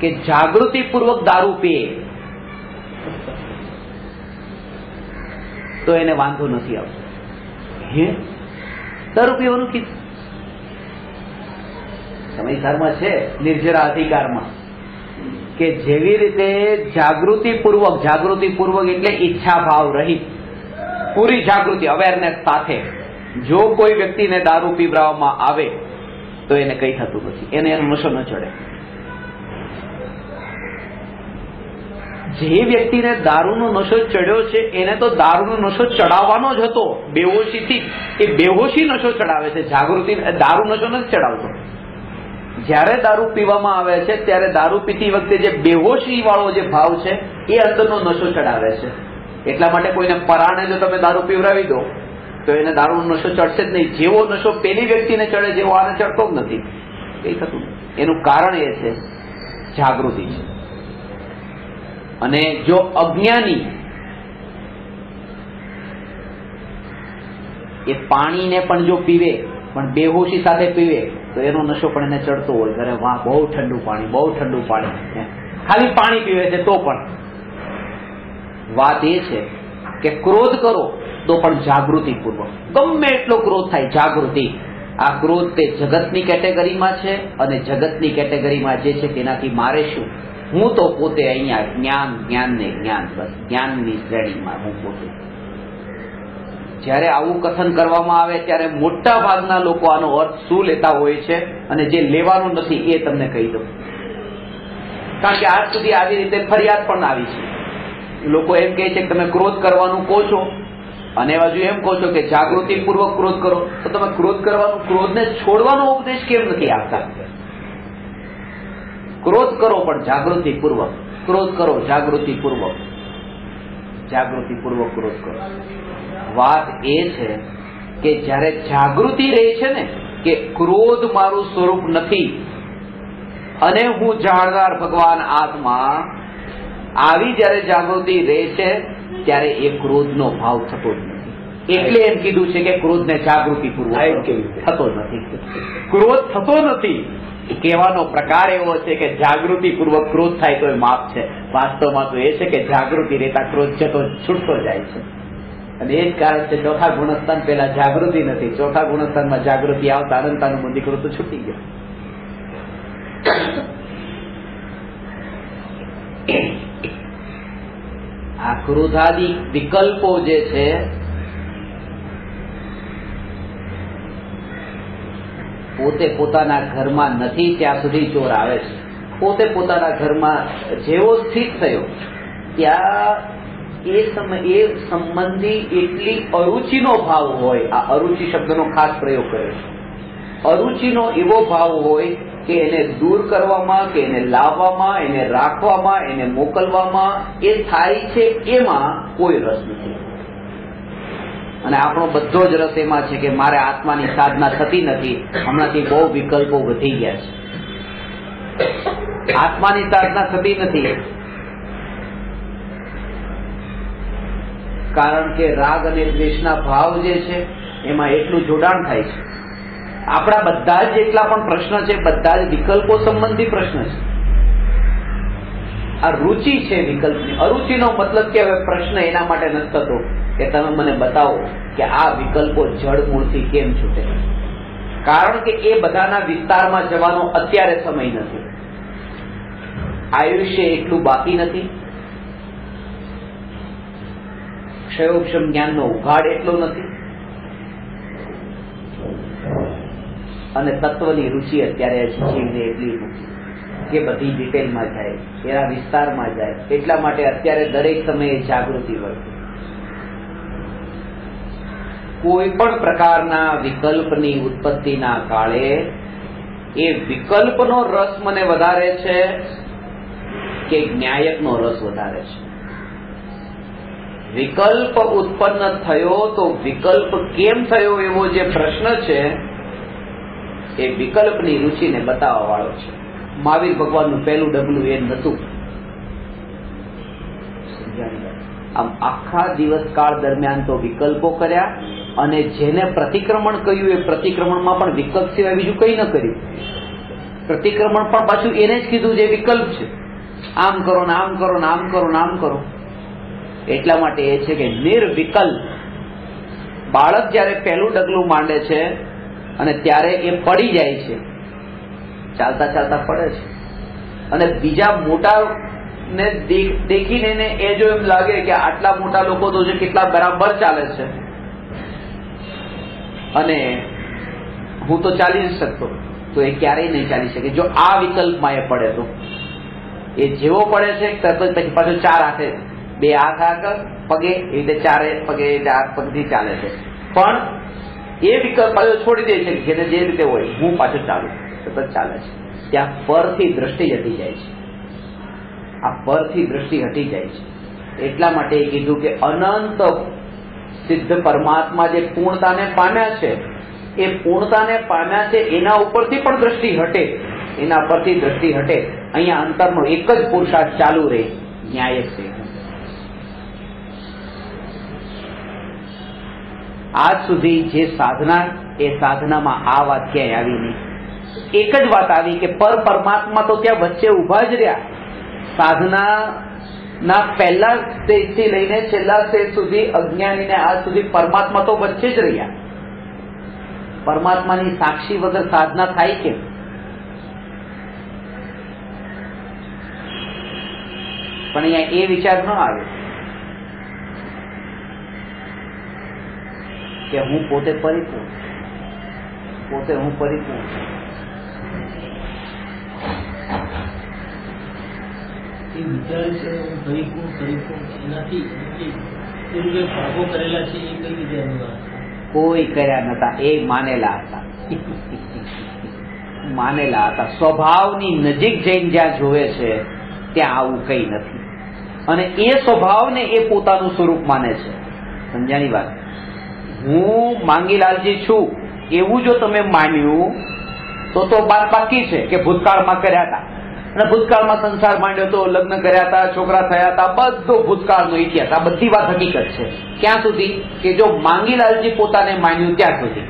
કે જાગૃતિ પૂર્વક દારૂ પીએ તો એને વાંધો નથી આવતો. દારૂ પીવાનું કીધું સમયસારમાં છે નિર્જરા અધિકારમાં કે જેવી રીતે જાગૃતિ પૂર્વક એટલે ઈચ્છા ભાવ રહિત પૂરી જાગૃતિ અવેરનેસ સાથે જો કોઈ વ્યક્તિને દારૂ પીવડાવવામાં આવે તો એને કઈ થતું નથી, એને એનો નશો ન ચડે. જે વ્યક્તિને દારૂનો નશો ચડ્યો છે એને તો દારૂનો નશો ચડાવવાનો જ હતો બેહોશીથી. એ બેહોશી નશો ચડાવે છે, જાગૃતિ દારૂ નશો નથી ચડાવતો. જ્યારે દારૂ પીવામાં આવે છે ત્યારે દારૂ પીતી વખતે જે બેહોશી વાળો જે ભાવ છે એ અંદરનો નશો ચડાવે છે. એટલા માટે કોઈને પરાણે જો તમે દારૂ પીવડાવી દો તો એને દારૂનો નશો ચડશે જ નહીં. જેવો નશો પેલી વ્યક્તિને ચડે જેવો આને ચડતો જ નથી, કઈ થતું. એનું કારણ એ છે જાગૃતિ છે. અને જો અજ્ઞાની એ પાણીને પણ જો પીવે પણ બેહોશી સાથે પીવે તો એનો નશો પણ એને ચડતો હોય. અરે વાહ, બહુ ઠંડુ પાણી, બહુ ઠંડુ પાણી, ખાલી પાણી પીવે છે તો પણ. વાત એ છે કે ક્રોધ કરો તો પણ જાગૃતિ પૂર્વક, ગમે એટલો ક્રોધ થાય, જાગૃતિ. આ ક્રોધ તે જગતની કેટેગરીમાં છે અને જગતની કેટેગરીમાં જે છે તેનાથી મારે શું? હું તો પોતે અહીંયા જ્ઞાન, જ્ઞાન ને જ્ઞાન, બસ જ્ઞાનની શ્રેણીમાં હું પોતે. જ્યારે આવું કથન કરવામાં આવે ત્યારે મોટા ભાગના લોકો આનો અર્થ શું લેતા હોય છે અને જે લેવાનું નથી એ તમને કહી દઉં. કારણ કે આજ સુધી આવી રીતે ફરિયાદ પણ આવી છે. લોકો એમ કહે છે કે તમે ક્રોધ કરવાનું કહો છો અને બાજુ એમ કહો છો કે જાગૃતિપૂર્વક ક્રોધ કરો, તો તમે ક્રોધ કરવાનું, ક્રોધને છોડવાનો ઉપદેશ કેમ નથી આપતા? ક્રોધ કરો પણ જાગૃતિપૂર્વક ક્રોધ કરો, જાગૃતિપૂર્વક, જાગૃતિપૂર્વક ક્રોધ કરો. વાત એ છે કે જ્યારે જાગૃતિ રહે છે ને કે ક્રોધ મારું સ્વરૂપ નથી અને હું જાણનાર ભગવાન આત્મા, આવી જ્યારે જાગૃતિ રહે છે ત્યારે એ ક્રોધનો ભાવ થતો જ નથી. એટલે એમ કીધું છે કે ક્રોધને જાગૃતિપૂર્વક થતો નથી. ક્રોધ થતો નથી કહેવાનો પ્રકાર એવો છે કે જાગૃતિપૂર્વક ક્રોધ થાય તો એ માપ છે. વાસ્તવમાં તો એ છે કે જાગૃતિ રહેતા ક્રોધ જતો છૂટતો જાય છે. અને એ જ કારણ છે ચોથા ગુણસ્થાન પેલા જાગૃતિ નથી, ચોથા ગુણસ્થાનમાં જાગૃતિ આવતા અનંતાનું દીકરો તો છૂટી ગયો. આ ક્રોધાદિ વિકલ્પો જે છે પોતે પોતાના ઘરમાં નથી ત્યાં સુધી ચોર આવે છે. પોતે પોતાના ઘરમાં જેવો સ્થિત થયો ત્યાં એ સંબંધી એટલી અરુચિનો ભાવ હોય. આ અરુચિ શબ્દનો ખાસ પ્રયોગ કર્યો છે. અરુચિનો એવો ભાવ હોય કે એને દૂર કરવામાં, કે એને લાવવામાં, એને રાખવામાં, એને મોકલવામાં એ થાય છે, એમાં કોઈ રસ નથી. અને આપણો બધો જ રસ એમાં છે કે મારે આત્માની સાધના થતી નથી, હમણાંથી બહુ વિકલ્પો વધી ગયા છે. આત્માની સાધના થતી નથી કારણ કે રાગ અને દ્વેષના ભાવ જે છે એમાં એટલું જોડાણ થાય છે. આપણા બધા જ જેટલા પણ પ્રશ્ન છે બધા જ વિકલ્પો સંબંધી પ્રશ્ન છે. આ રુચિ છે વિકલ્પની. અરુચિનો મતલબ કે હવે પ્રશ્ન એના માટે નથી થતો કે તમે મને બતાવો કે આ વિકલ્પો જડ મૂળથી કેમ છૂટે, કારણ કે એ બધાના વિસ્તારમાં જવાનો અત્યારે સમય નથી. આયુષ્ય એટલું બાકી નથી, ક્ષયોક્ષમ જ્ઞાનનો ઉઘાડ એટલો નથી, અને તત્વની રુચિ અત્યારે જીવને એટલી નથી કે બધી ડિટેલમાં જાય, એના વિસ્તારમાં જાય. એટલા માટે અત્યારે દરેક સમયે જાગૃતિ વર્તે. કોઈ પણ પ્રકારના વિકલ્પની ઉત્પત્તિના કાળે એ વિકલ્પનો રસ મને વધારે છે કે જ્ઞાયકનો રસ વધારે છે? વિકલ્પ ઉત્પન્ન થયો તો વિકલ્પ કેમ થયો એવો જે પ્રશ્ન છે એ વિકલ્પની રુચિને બતાવવા વાળો છે. મહાવીર ભગવાનનું પહેલું ડગલું એ નતું. આમ આખા દિવસ કાળ દરમિયાન તો વિકલ્પો કર્યા, અને જેને પ્રતિક્રમણ કહ્યું એ પ્રતિક્રમણમાં પણ વિકલ્પ સિવાય બીજું કઈ ન કર્યું. પ્રતિક્રમણ પણ પાછું એને જ કીધું જે વિકલ્પ છે. આમ કરો ને આમ કરો ને આમ કરો ને આમ કરો. એટલા માટે એ છે કે નિર્વિકલ્પ. બાળક જયારે પહેલું ડગલું માંડે છે અને ત્યારે એ પડી જાય છે, ચાલતા ચાલતા પડે છે, અને બીજા મોટા ને દેખીને એ જો એમ લાગે કે આટલા મોટા લોકો તો છે કેટલા બરાબર ચાલે છે અને હું તો ચાલી નથી શકતો, તો એ ક્યારેય નહીં ચાલી શકે જો આ વિકલ્પમાં એ પડે તો. એ જેવો પડે છે તરત જ પછી પાછો 4 હાથે 2 હાથ આગળ પગે એ રીતે 4 પગે 4 પગથી ચાલે છે, પણ એ વિકલ્પ પાછો છોડી દે છે જેને જે રીતે હોય હું પાછો ચાલુ સતત ચાલે છે. ત્યાં પરથી દ્રષ્ટિ હટી જાય છે. આ પરથી દ્રષ્ટિ હટી જાય છે. એટલા માટે એ કીધું કે અનંત સિદ્ધ પરમાત્મા જે પૂર્ણતાને પામ્યા છે, એ પૂર્ણતાને પામ્યા છે એના ઉપરથી પણ દ્રષ્ટિ હટે, એના પરથી દ્રષ્ટિ હટે. અહીંયા અંતરનો એક જ પુરુષાર્થ ચાલુ રહે, ન્યાય છે. આજ સુધી જે સાધના, એ સાધનામાં આ વાત ક્યાંય આવી નહીં. એક જ વાત આવી કે પર પરમાત્મા તો ત્યાં વચ્ચે ઉભા જ રહ્યા. સાધના ના પહેલા સ્ટેજ થી લઈને છેલ્લા સ્ટેજ સુધી અજ્ઞાનીને આજ સુધી પરમાત્મા તો વચ્ચે જ રહ્યા. પરમાત્માની સાક્ષી વગર સાધના થાય કેમ? પણ અહીંયા એ વિચાર ન આવે કે હું પોતે પરિપૂર્ણ, પોતે હું પરિપૂર્ણ. વિચાર છે પરિપૂર્ણ એનાથી ભાગો કરેલા છે એ કઈ રીતે કોઈ કર્યા નતા, એ માનેલા હતા. માનેલા હતા. સ્વભાવની નજીક જઈને જ્યાં જોવે છે ત્યાં આવું કઈ નથી, અને એ સ્વભાવને એ પોતાનું સ્વરૂપ માને છે. સમજાણી વાત? હું માંગીલાલજી છું એવું જો તમે માન્યું તો વાત બાકી છે કે ભૂતકાળમાં કર્યા હતા, અને ભૂતકાળમાં સંસાર માંડ્યો તો, લગ્ન કર્યા હતા, છોકરા થયા હતા, બધો ભૂતકાળનો ઇતિહાસ. આ બધી વાત હકીકત છે. ક્યાં સુધી? કે જો માંગીલાલજી પોતાને માન્યું ત્યાં સુધી.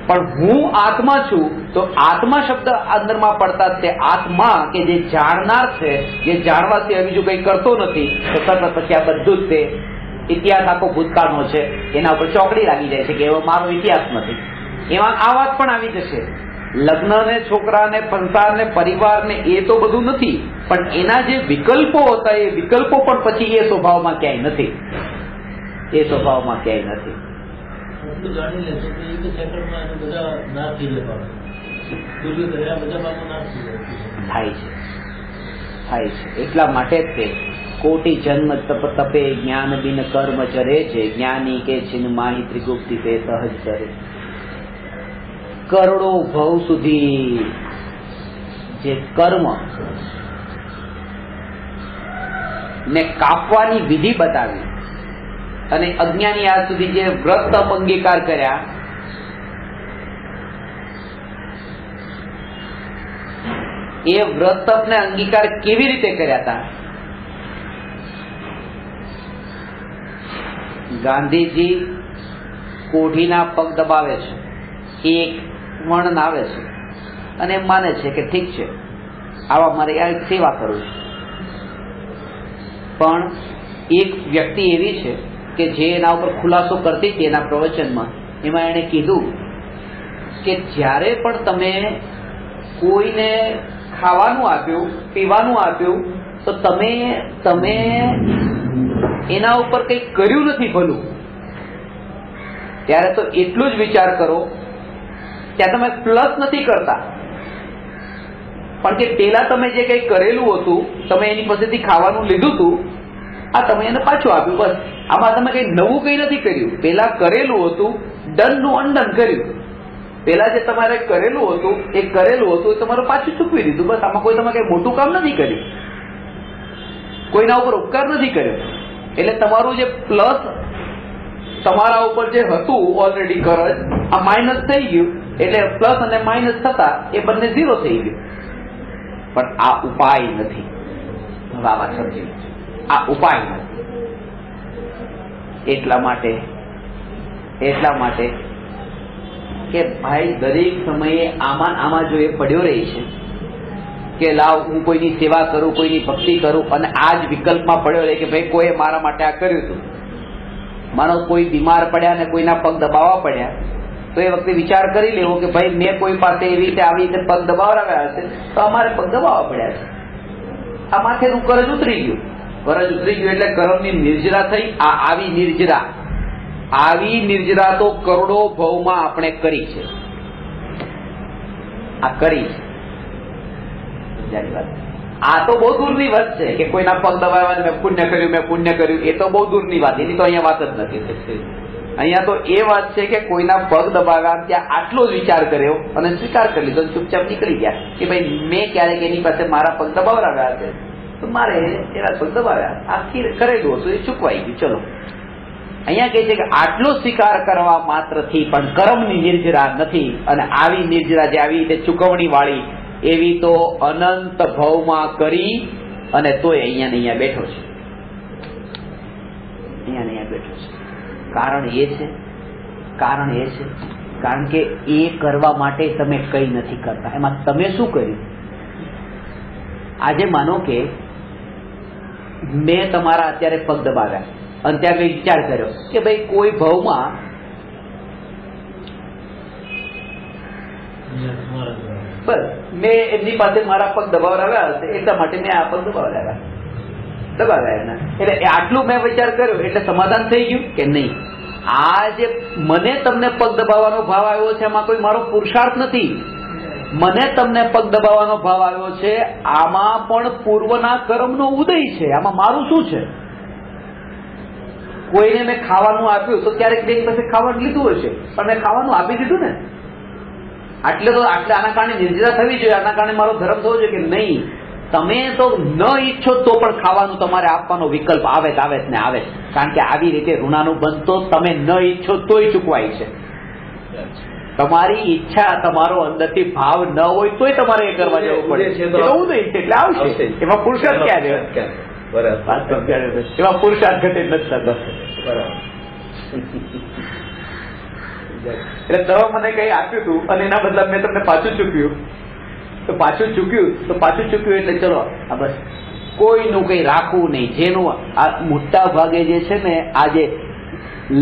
પણ હું આત્મા છું તો આત્મા શબ્દ અંદરમાં પડતા તે આત્મા કે જે જાણનાર છે, જે જાણવા સિવાય બીજું કઈ કરતો નથી, તો તરત પછી આ બધું જ તે ઇતિહાસ આખો ભૂતકાળનો છે એના ઉપર ચોકડી લાગી જાય છે કે એવો મારો ઇતિહાસ નથી. એમાં આ વાત પણ આવી જશે. લગ્ન ને, છોકરાને, સંસારને, પરિવારને, એ તો બધું નથી, પણ એના જે વિકલ્પો હતા એ વિકલ્પો પણ પછી એ સ્વભાવમાં ક્યાંય નથી. એ સ્વભાવમાં ક્યાંય નથી. થાય છે, થાય છે. એટલા માટે જ તે કોટી જન્મ તપ તપે જ્ઞાન બિન કર્મ ચરે છે, જ્ઞાની કે છિન્ન માહી ત્રિગુપ્તિ તે સહજ કરે. કરોડો ભવ સુધી જે કર્મ ને કાપવાની વિધિ બતાવી, અને અજ્ઞાની આજ સુધી જે વ્રત તપ અંગીકાર કર્યા, એ વ્રત તપ ને અંગીકાર કેવી રીતે કર્યા હતા? ગાંધીજી કોઢીના પગ દબાવે છે, એક વર્ણન આવે છે, અને એમ માને છે કે ઠીક છે, આવા મારે આ સેવા કરું છું. પણ એક વ્યક્તિ એવી છે કે જે એના ઉપર ખુલાસો કરતી હતી એના પ્રવચનમાં, એમાં એણે કીધું કે જ્યારે પણ તમે કોઈને ખાવાનું આપ્યું, પીવાનું આપ્યું, તો તમે એના ઉપર કંઈ કર્યું નથી ભલું, ત્યારે તો એટલું જ વિચાર કરો, ત્યાં તમે પ્લસ નથી કરતા, પણ કે પેલા તમે જે કંઈ કરેલું હતું, તમે એની પાસેથી ખાવાનું લીધું હતું, આ તમે એને પાછું આપ્યું, બસ. આમાં તમે કંઈ નવું કંઈ નથી કર્યું. પેલા કરેલું હતું, ડનનું અનડન કર્યું. પેલા જે તમારે કરેલું હતું એ તમારું પાછું ચૂકવી દીધું, બસ. આમાં કોઈ તમે કંઈ મોટું કામ નથી કર્યું, કોઈના ઉપર ઉપકાર નથી કર્યો. એટલે તમારું જે પ્લસ તમારા ઉપર જે હતું ઓલરેડી કરજ, આ માઇનસ થઈ ગયું, એટલે પ્લસ અને માઇનસ થતા એ બંને 0 થઈ ગયું. પણ આ ઉપાય નથી. હવે આ વાત સમજી, આ ઉપાય નથી. એટલા માટે કે ભાઈ દરેક સમયે આમાં જો એ પડ્યો રહે છે કે લાવ હું કોઈની સેવા કરું, કોઈની ભક્તિ કરું, અને આ જ વિકલ્પમાં પડ્યો રહે કે ભાઈ કોઈએ મારા માટે આ કર્યું હતું. માનો કોઈ બીમાર પડ્યા ને કોઈના પગ દબાવવા પડ્યા, તો એ વખતે વિચાર કરી લેવો કે ભાઈ મેં કોઈ પાસે એવી રીતે આવી રીતે પગ દબાવડાવ્યા હશે તો અમારે પગ દબાવવા પડ્યા છે. આ માથેનું કરજ ઉતરી ગયું. કરજ ઉતરી ગયું એટલે કર્મની નિર્જરા થઈ. આવી નિર્જરા તો કરોડો ભવમાં આપણે કરી છે. આ કરી છે. આ તો બહુ દૂરની વાત છે કે કોઈના પગ દબાવવા મેં પુણ્ય કર્યું, એ તો બહુ દૂરની વાત, એની તો અહીંયા વાત જ નથી. અહીંયા તો એ વાત છે કે કોઈના પગ દબાવ્યા, ત્યાં આટલો જ વિચાર કર્યો અને સ્વીકાર કરી લીધો, ચૂપચાપ નીકળી ગયા કે ભાઈ મેં ક્યારેક એની પાસે મારા પગ દબાવડાવ્યા છે તો મારે એના પગ દબાવ્યા, આખી કરેલું હતું એ ચૂકવાઈ ગયું. ચલો, અહીંયા કહે છે કે આટલો સ્વીકાર કરવા માત્રથી પણ કર્મની નિર્જરા નથી, અને આવી નિર્જરા જે આવી રીતે ચૂકવણી વાળી એવી તો અનંત ભવમાં કરી અને તોય અહીંયા ને અહીંયા બેઠો છે, અહીંયા ને અહીંયા બેઠો છે. કારણ એ છે કારણ કે એ કરવા માટે તમે કઈ નથી કરતા. એમાં તમે શું કર્યું? આજે માનો કે મેં તમારા અત્યારે પગ દબાવ્યા અને ત્યાં કઈ વિચાર કર્યો કે ભાઈ કોઈ ભાવમાં બસ મેં એમની પાસે મારા પગ દબાવડાવ્યા હશે એટલા માટે મેં આ પગ દબાવ્યા. એટલે આટલું મેં વિચાર કર્યો એટલે સમાધાન થઈ ગયું કે નહીં? આ જે મને તમને પગ દબાવવાનો ભાવ આવ્યો છે એમાં કોઈ મારો પુરુષાર્થ નથી. મને તમને પગ દબાવવાનો ભાવ આવ્યો છે આમાં પણ પૂર્વના કર્મનો ઉદય છે. આમાં મારું શું છે? કોઈને મેં ખાવાનું આપ્યું તો ક્યારેક બેન પાસે ખાવાનું લીધું હશે પણ મેં ખાવાનું આપી દીધું ને, આના કારણે નિર્જરા થવી જોઈએ, આના કારણે મારો ધર્મ થવો જોઈએ કે નહીં? તમે તો ન ઈચ્છો તો પણ ખાવાનું તમારે આપવાનો વિકલ્પ આવે ને આવે, કારણ કે આવી રીતે ઋણાનુબંધ તો તમે ન ઈચ્છો તોય ચૂકવાય છે. તમારી ઈચ્છા, તમારો અંદરથી ભાવ ન હોય તોય તમારે એ કરવા જવું પડે છે. એટલે આવશે, એમાં પુરુષાર્થ ક્યાં રહ્યો? એમાં પુરુષાર્થ ઘટે નથી થતો. એટલે તમે મને કઈ આપ્યું હતું અને એના બદલા મેં તમને પાછું ચૂક્યું તો પાછું ચૂક્યું એટલે ચલો આ બસ કોઈનું કઈ રાખવું નહીં. જેનું આ મોટા ભાગે જે છે ને આજે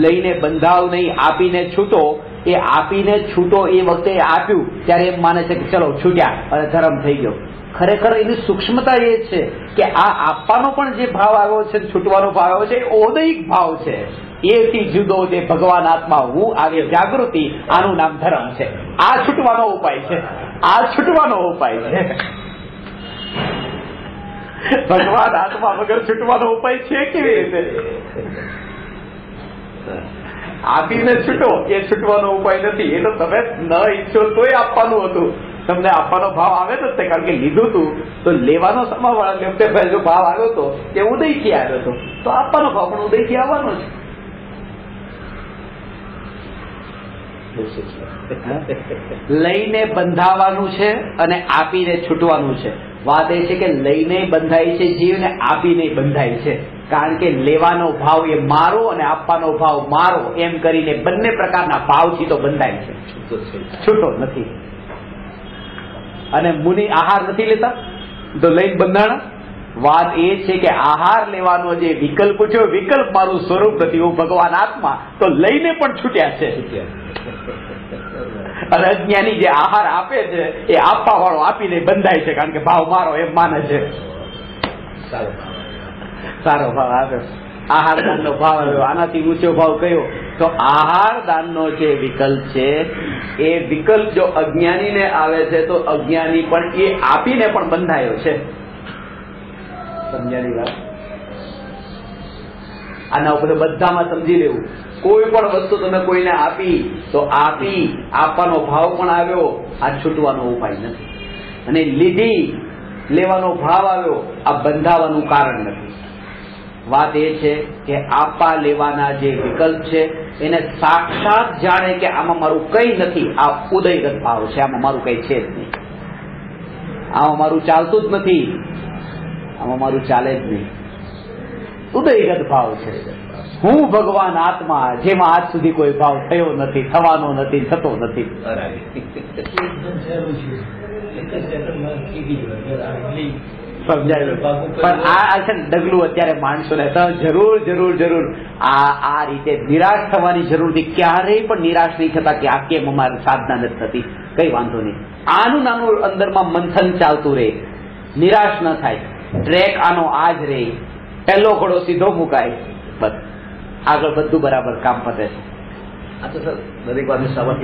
લઈને બંધાવ નહીં, આપીને છૂટો, એ આપીને છૂટો એ વખતે આપ્યું ત્યારે એમ માને છે કે ચલો છૂટ્યા અને ધર્મ થઈ ગયો. ખરેખર એની સૂક્ષ્મતા એ છે કે આ આપવાનો પણ જે ભાવ આવ્યો છે, છૂટવાનો ભાવ આવ્યો છે, એ ઔદયિક ભાવ છે. એથી જુદો જે ભગવાન આત્મા હું આવી જાગૃતિ, આનું નામ ધર્મ છે. આ છૂટવાનો ઉપાય છે, ભગવાન આત્મા વગર છૂટવાનો ઉપાય છે કેવી રીતે? આપીને છૂટો એ છૂટવાનો ઉપાય નથી. એ તો તમે ન ઈચ્છો તોય આપવાનું હતું. તમને આપવાનો ભાવ આવે તો કારણ કે લીધું હતું તો લેવાનો સમાવાળા જો ભાવ આવ્યો હતો એ ઉદયથી આવ્યો હતો તો આપવાનો ભાવ પણ ઉદયથી આવવાનો છે. લઈને બંધાવાનું છે અને આપીને છૂટવાનું છે. વાત એ છે કે લઈને બંધાય છે જીવ ને આપીને બંધાય છે, કારણ કે લેવાનો ભાવ એ મારો અને આપવાનો ભાવ મારો એમ કરીને બંને પ્રકારના ભાવથી તો બંધાય છે, છૂટો નથી. અને મુનિ આહાર નથી લેતા તો લઈને બંધાણા. વાત એ છે કે આહાર લેવાનો જે વિકલ્પ છે, વિકલ્પ મારું સ્વરૂપ નથી, હું ભગવાન આત્મા, તો લઈને પણ છૂટ્યા છે. અને અજ્ઞાની જે આહાર આપે છે એ આપવા વાળો આપીને બંધાય છે, કારણ કે ભાવ મારો એમ માને છે. સારો ભાવ આવે, આહાર દાનનો ભાવ આવ્યો. આનાથી ઊંચો ભાવ કયો? તો આહાર દાનનો જે વિકલ્પ છે એ વિકલ્પ જો અજ્ઞાનીને આવે છે તો અજ્ઞાની પણ એ આપીને પણ બંધાયો છે. સમજાની વાત? આના ઉપર બધામાં સમજી લેવું. કોઈ પણ વસ્તુ તમે કોઈને આપી તો આપવાનો ભાવ પણ આવ્યો, આ છૂટવાનો ઉપાય નથી. અને લીધી, લેવાનો ભાવ આવ્યો, આ બંધાવાનું કારણ નથી. વાત એ છે કે આપવા લેવાના જે વિકલ્પ છે એને સાક્ષાત જાણે કે આમાં મારું કઈ નથી, આ ઉદયગત ભાવ છે, આમાં મારું કઈ છે જ નહીં, આમાં મારું ચાલતું જ નથી, આમાં મારું ચાલે જ નહીં. ઉદયગત ભાવ છે. હું ભગવાન આત્મા, જેમાં આજ સુધી કોઈ ભાવ થયો નથી, થવાનો નથી, થતો નથી. સમજાયેલું? પણ આ છે ને ડગલું અત્યારે માણસોને જરૂર આ રીતે નિરાશ થવાની જરૂર નથી. ક્યારેય પણ નિરાશ નહીં થતા કે આ કેમ અમારી સાધના નથી થતી. કઈ વાંધો નહીં, આનું નાનું અંદરમાં મંથન ચાલતું રહે, નિરાશ ન થાય. ટ્રેક આનો આજ રહે, પહેલો ઘોડો સીધો મુકાય, બસ આગળ બધું બરાબર કામ પતે છે. આ તો સર દરેક વાત શાબાશ,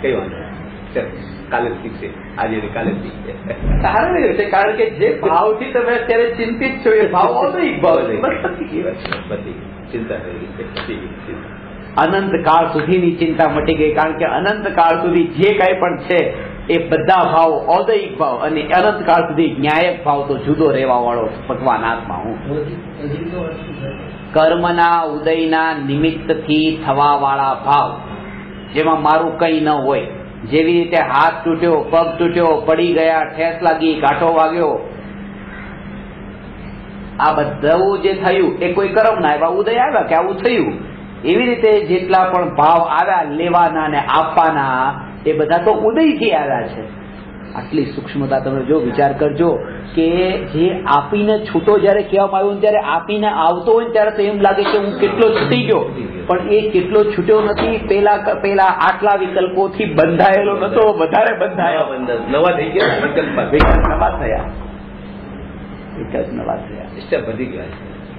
કઈ વાંધો કાલે શીખશે, આજે ને કાલે શીખશે. કારણ એ છે, કારણ કે જે ભાવથી તમે અત્યારે ચિંતિત છો એ ભાવ અદૈક ભાવ બધી ચિંતા થઈ ગઈ. અનંત કાળ સુધીની ચિંતા મટી ગઈ, કારણ કે અનંત કાળ સુધી જે કઈ પણ છે એ બધા ભાવ ઔદૈક ભાવ, અને અનંત કાળ સુધી ન્યાયક ભાવ તો જુદો રહેવા વાળો ભગવાન આત્મા હું. કર્મના ઉદયના નિમિત્તથી થવા વાળા ભાવ, જેમાં મારું કઈ ન હોય, જેવી રીતે હાથ તૂટ્યો, પગ તૂટ્યો, પડી ગયા, ઠેસ લાગી, કાંટો વાગ્યો, આ બધું જે થયું એ કોઈ કર્મ ના એવા ઉદય આવ્યા કે આવું થયું. એવી રીતે જેટલા પણ ભાવ આવ્યા લેવાના ને આપવાના, એ બધા તો ઉદયથી આવ્યા છે. આટલી સૂક્ષ્મતા તમે જો વિચાર કરજો કે જે આપીને છૂટો જયારે કહેવામાં આવ્યું, ત્યારે આપીને આવતો હોય ત્યારે તો એમ લાગે કે હું કેટલો છૂટી ગયો, પણ એ કેટલો છૂટ્યો નથી. પેલા આટલા વિકલ્પોથી બંધાયેલો નતો, વધારે બંધાયો, નવા થઈ ગયા. વિકલ્પ નવા થયા, વિકલ્પ નવા થયા, સ્ટેપ વધી ગયા.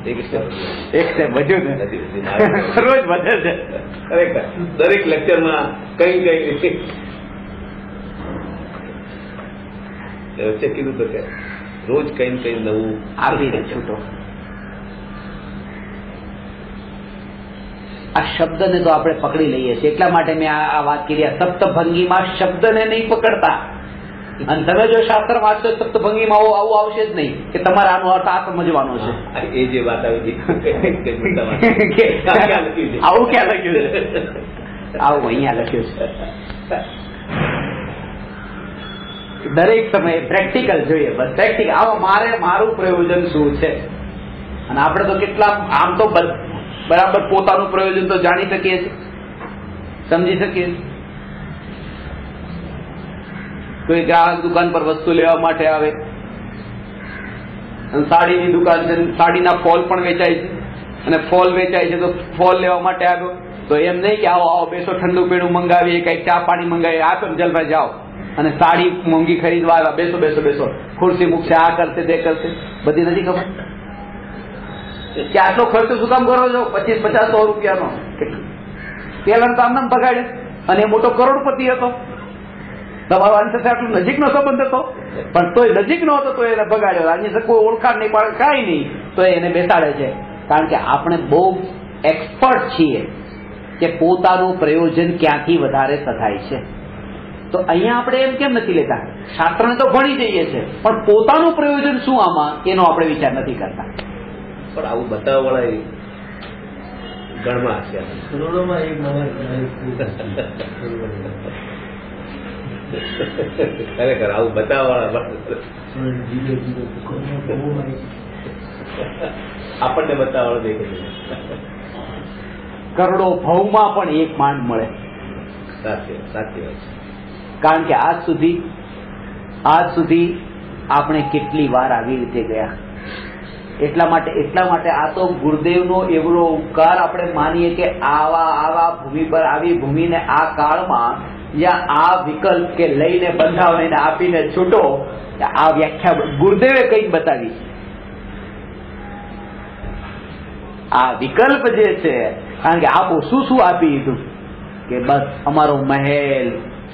એક સ્ટેપ વધ્યું ને, રોજ વધે છે. ખરેખર દરેક લેક્ચરમાં કઈ વચ્ચે કીધું તો કે રોજ કઈ ને કઈ નવું આપીને છૂટો. આ શબ્દને તો આપણે પકડી લઈએ છીએ, એટલા માટે મેં આ વાત કરી. સપ્તભંગીમાં શબ્દને નહીં પકડતા, અને તમે જો શાસ્ત્ર વાંચો સપ્તભંગીમાં આવું આવશે જ નહીં કે તમારે આનો અર્થ આ સમજવાનો છે. એ જે વાત આવી આવું ક્યાં લખ્યું છે? આવું અહીંયા લખ્યું છે. દરેક સમયે પ્રેક્ટિકલ જોઈએ, બસ પ્રેક્ટિકલ. આમાં મારું પ્રયોજન શું છે? અને આપણે તો કેટલા આમ તો બરાબર પોતાનું પ્રયોજન તો જાણી શકીએ છીએ, સમજી શકીએ છીએ. કોઈ ગ્રાહક દુકાન પર વસ્તુ લેવા માટે આવે, અને સાડીની દુકાન છે, સાડીના ફોલ પણ વેચાય છે, અને ફોલ વેચાય છે તો ફોલ લેવા માટે આવ્યો, તો એમ નહીં કે આવો આવો બેસો, ઠંડુ પીણું મંગાવીએ, કઈ ચા પાણી મંગાવીએ, આ તો જલભાઈ જાઓ, અને સાડી મોંઘી ખરીદવા આવ્યા, બેસો બેસો બેસો, ખુરશી મૂકશે, આ કરશે તે કરશે. બધી નથી ખબર કે આટલો ખર્ચો શું કામ કરો છો? 25-50-100 રૂપિયાનો. પેલા તો આમ બગાડે, અને મોટો કરોડપતિ હતો, તમારો આની સાથે આટલો નજીકનો સંબંધ હતો, પણ તોય નજીક નો હતો તો એને બગાડ્યો. આની સાથે કોઈ ઓળખાણ નહીં પાડે, કાંઈ નહીં, તો એને બેસાડે છે. કારણ કે આપણે બહુ એક્સપર્ટ છીએ કે પોતાનું પ્રયોજન ક્યાંથી વધારે સધાય છે. તો અહીંયા આપણે એમ કેમ નથી લેતા? શાસ્ત્રને તો ભણી જઈએ છે, પણ પોતાનું પ્રયોજન શું આમાં એનો આપણે વિચાર નથી કરતા. પણ આવું બતાવવા વાળા ગણમાં છે, કરોડોમાં એક ખરેખર આવું બતાવવા વાળા આપણને બતાવવા દેખાય. કરોડો ભાવમાં પણ એક માંડ મળે. સાચી વાત છે. કારણ કે આજ સુધી આપણે કેટલી વાર આવી રીતે ગયા. એટલા માટે આ તો ગુરુદેવનો એવડો ઉપકાર આપણે માનીએ કે આવા ભૂમિ પર આવી ભૂમિને આ કાળમાં જ્યાં આ વિકલ્પ કે લઈને બંધાવીને આપીને છૂટો, આ વ્યાખ્યા ગુરુદેવે કઈક બતાવી. આ વિકલ્પ જે છે, કારણ કે આપો શું આપી દીધું કે બસ અમારો મહેલ,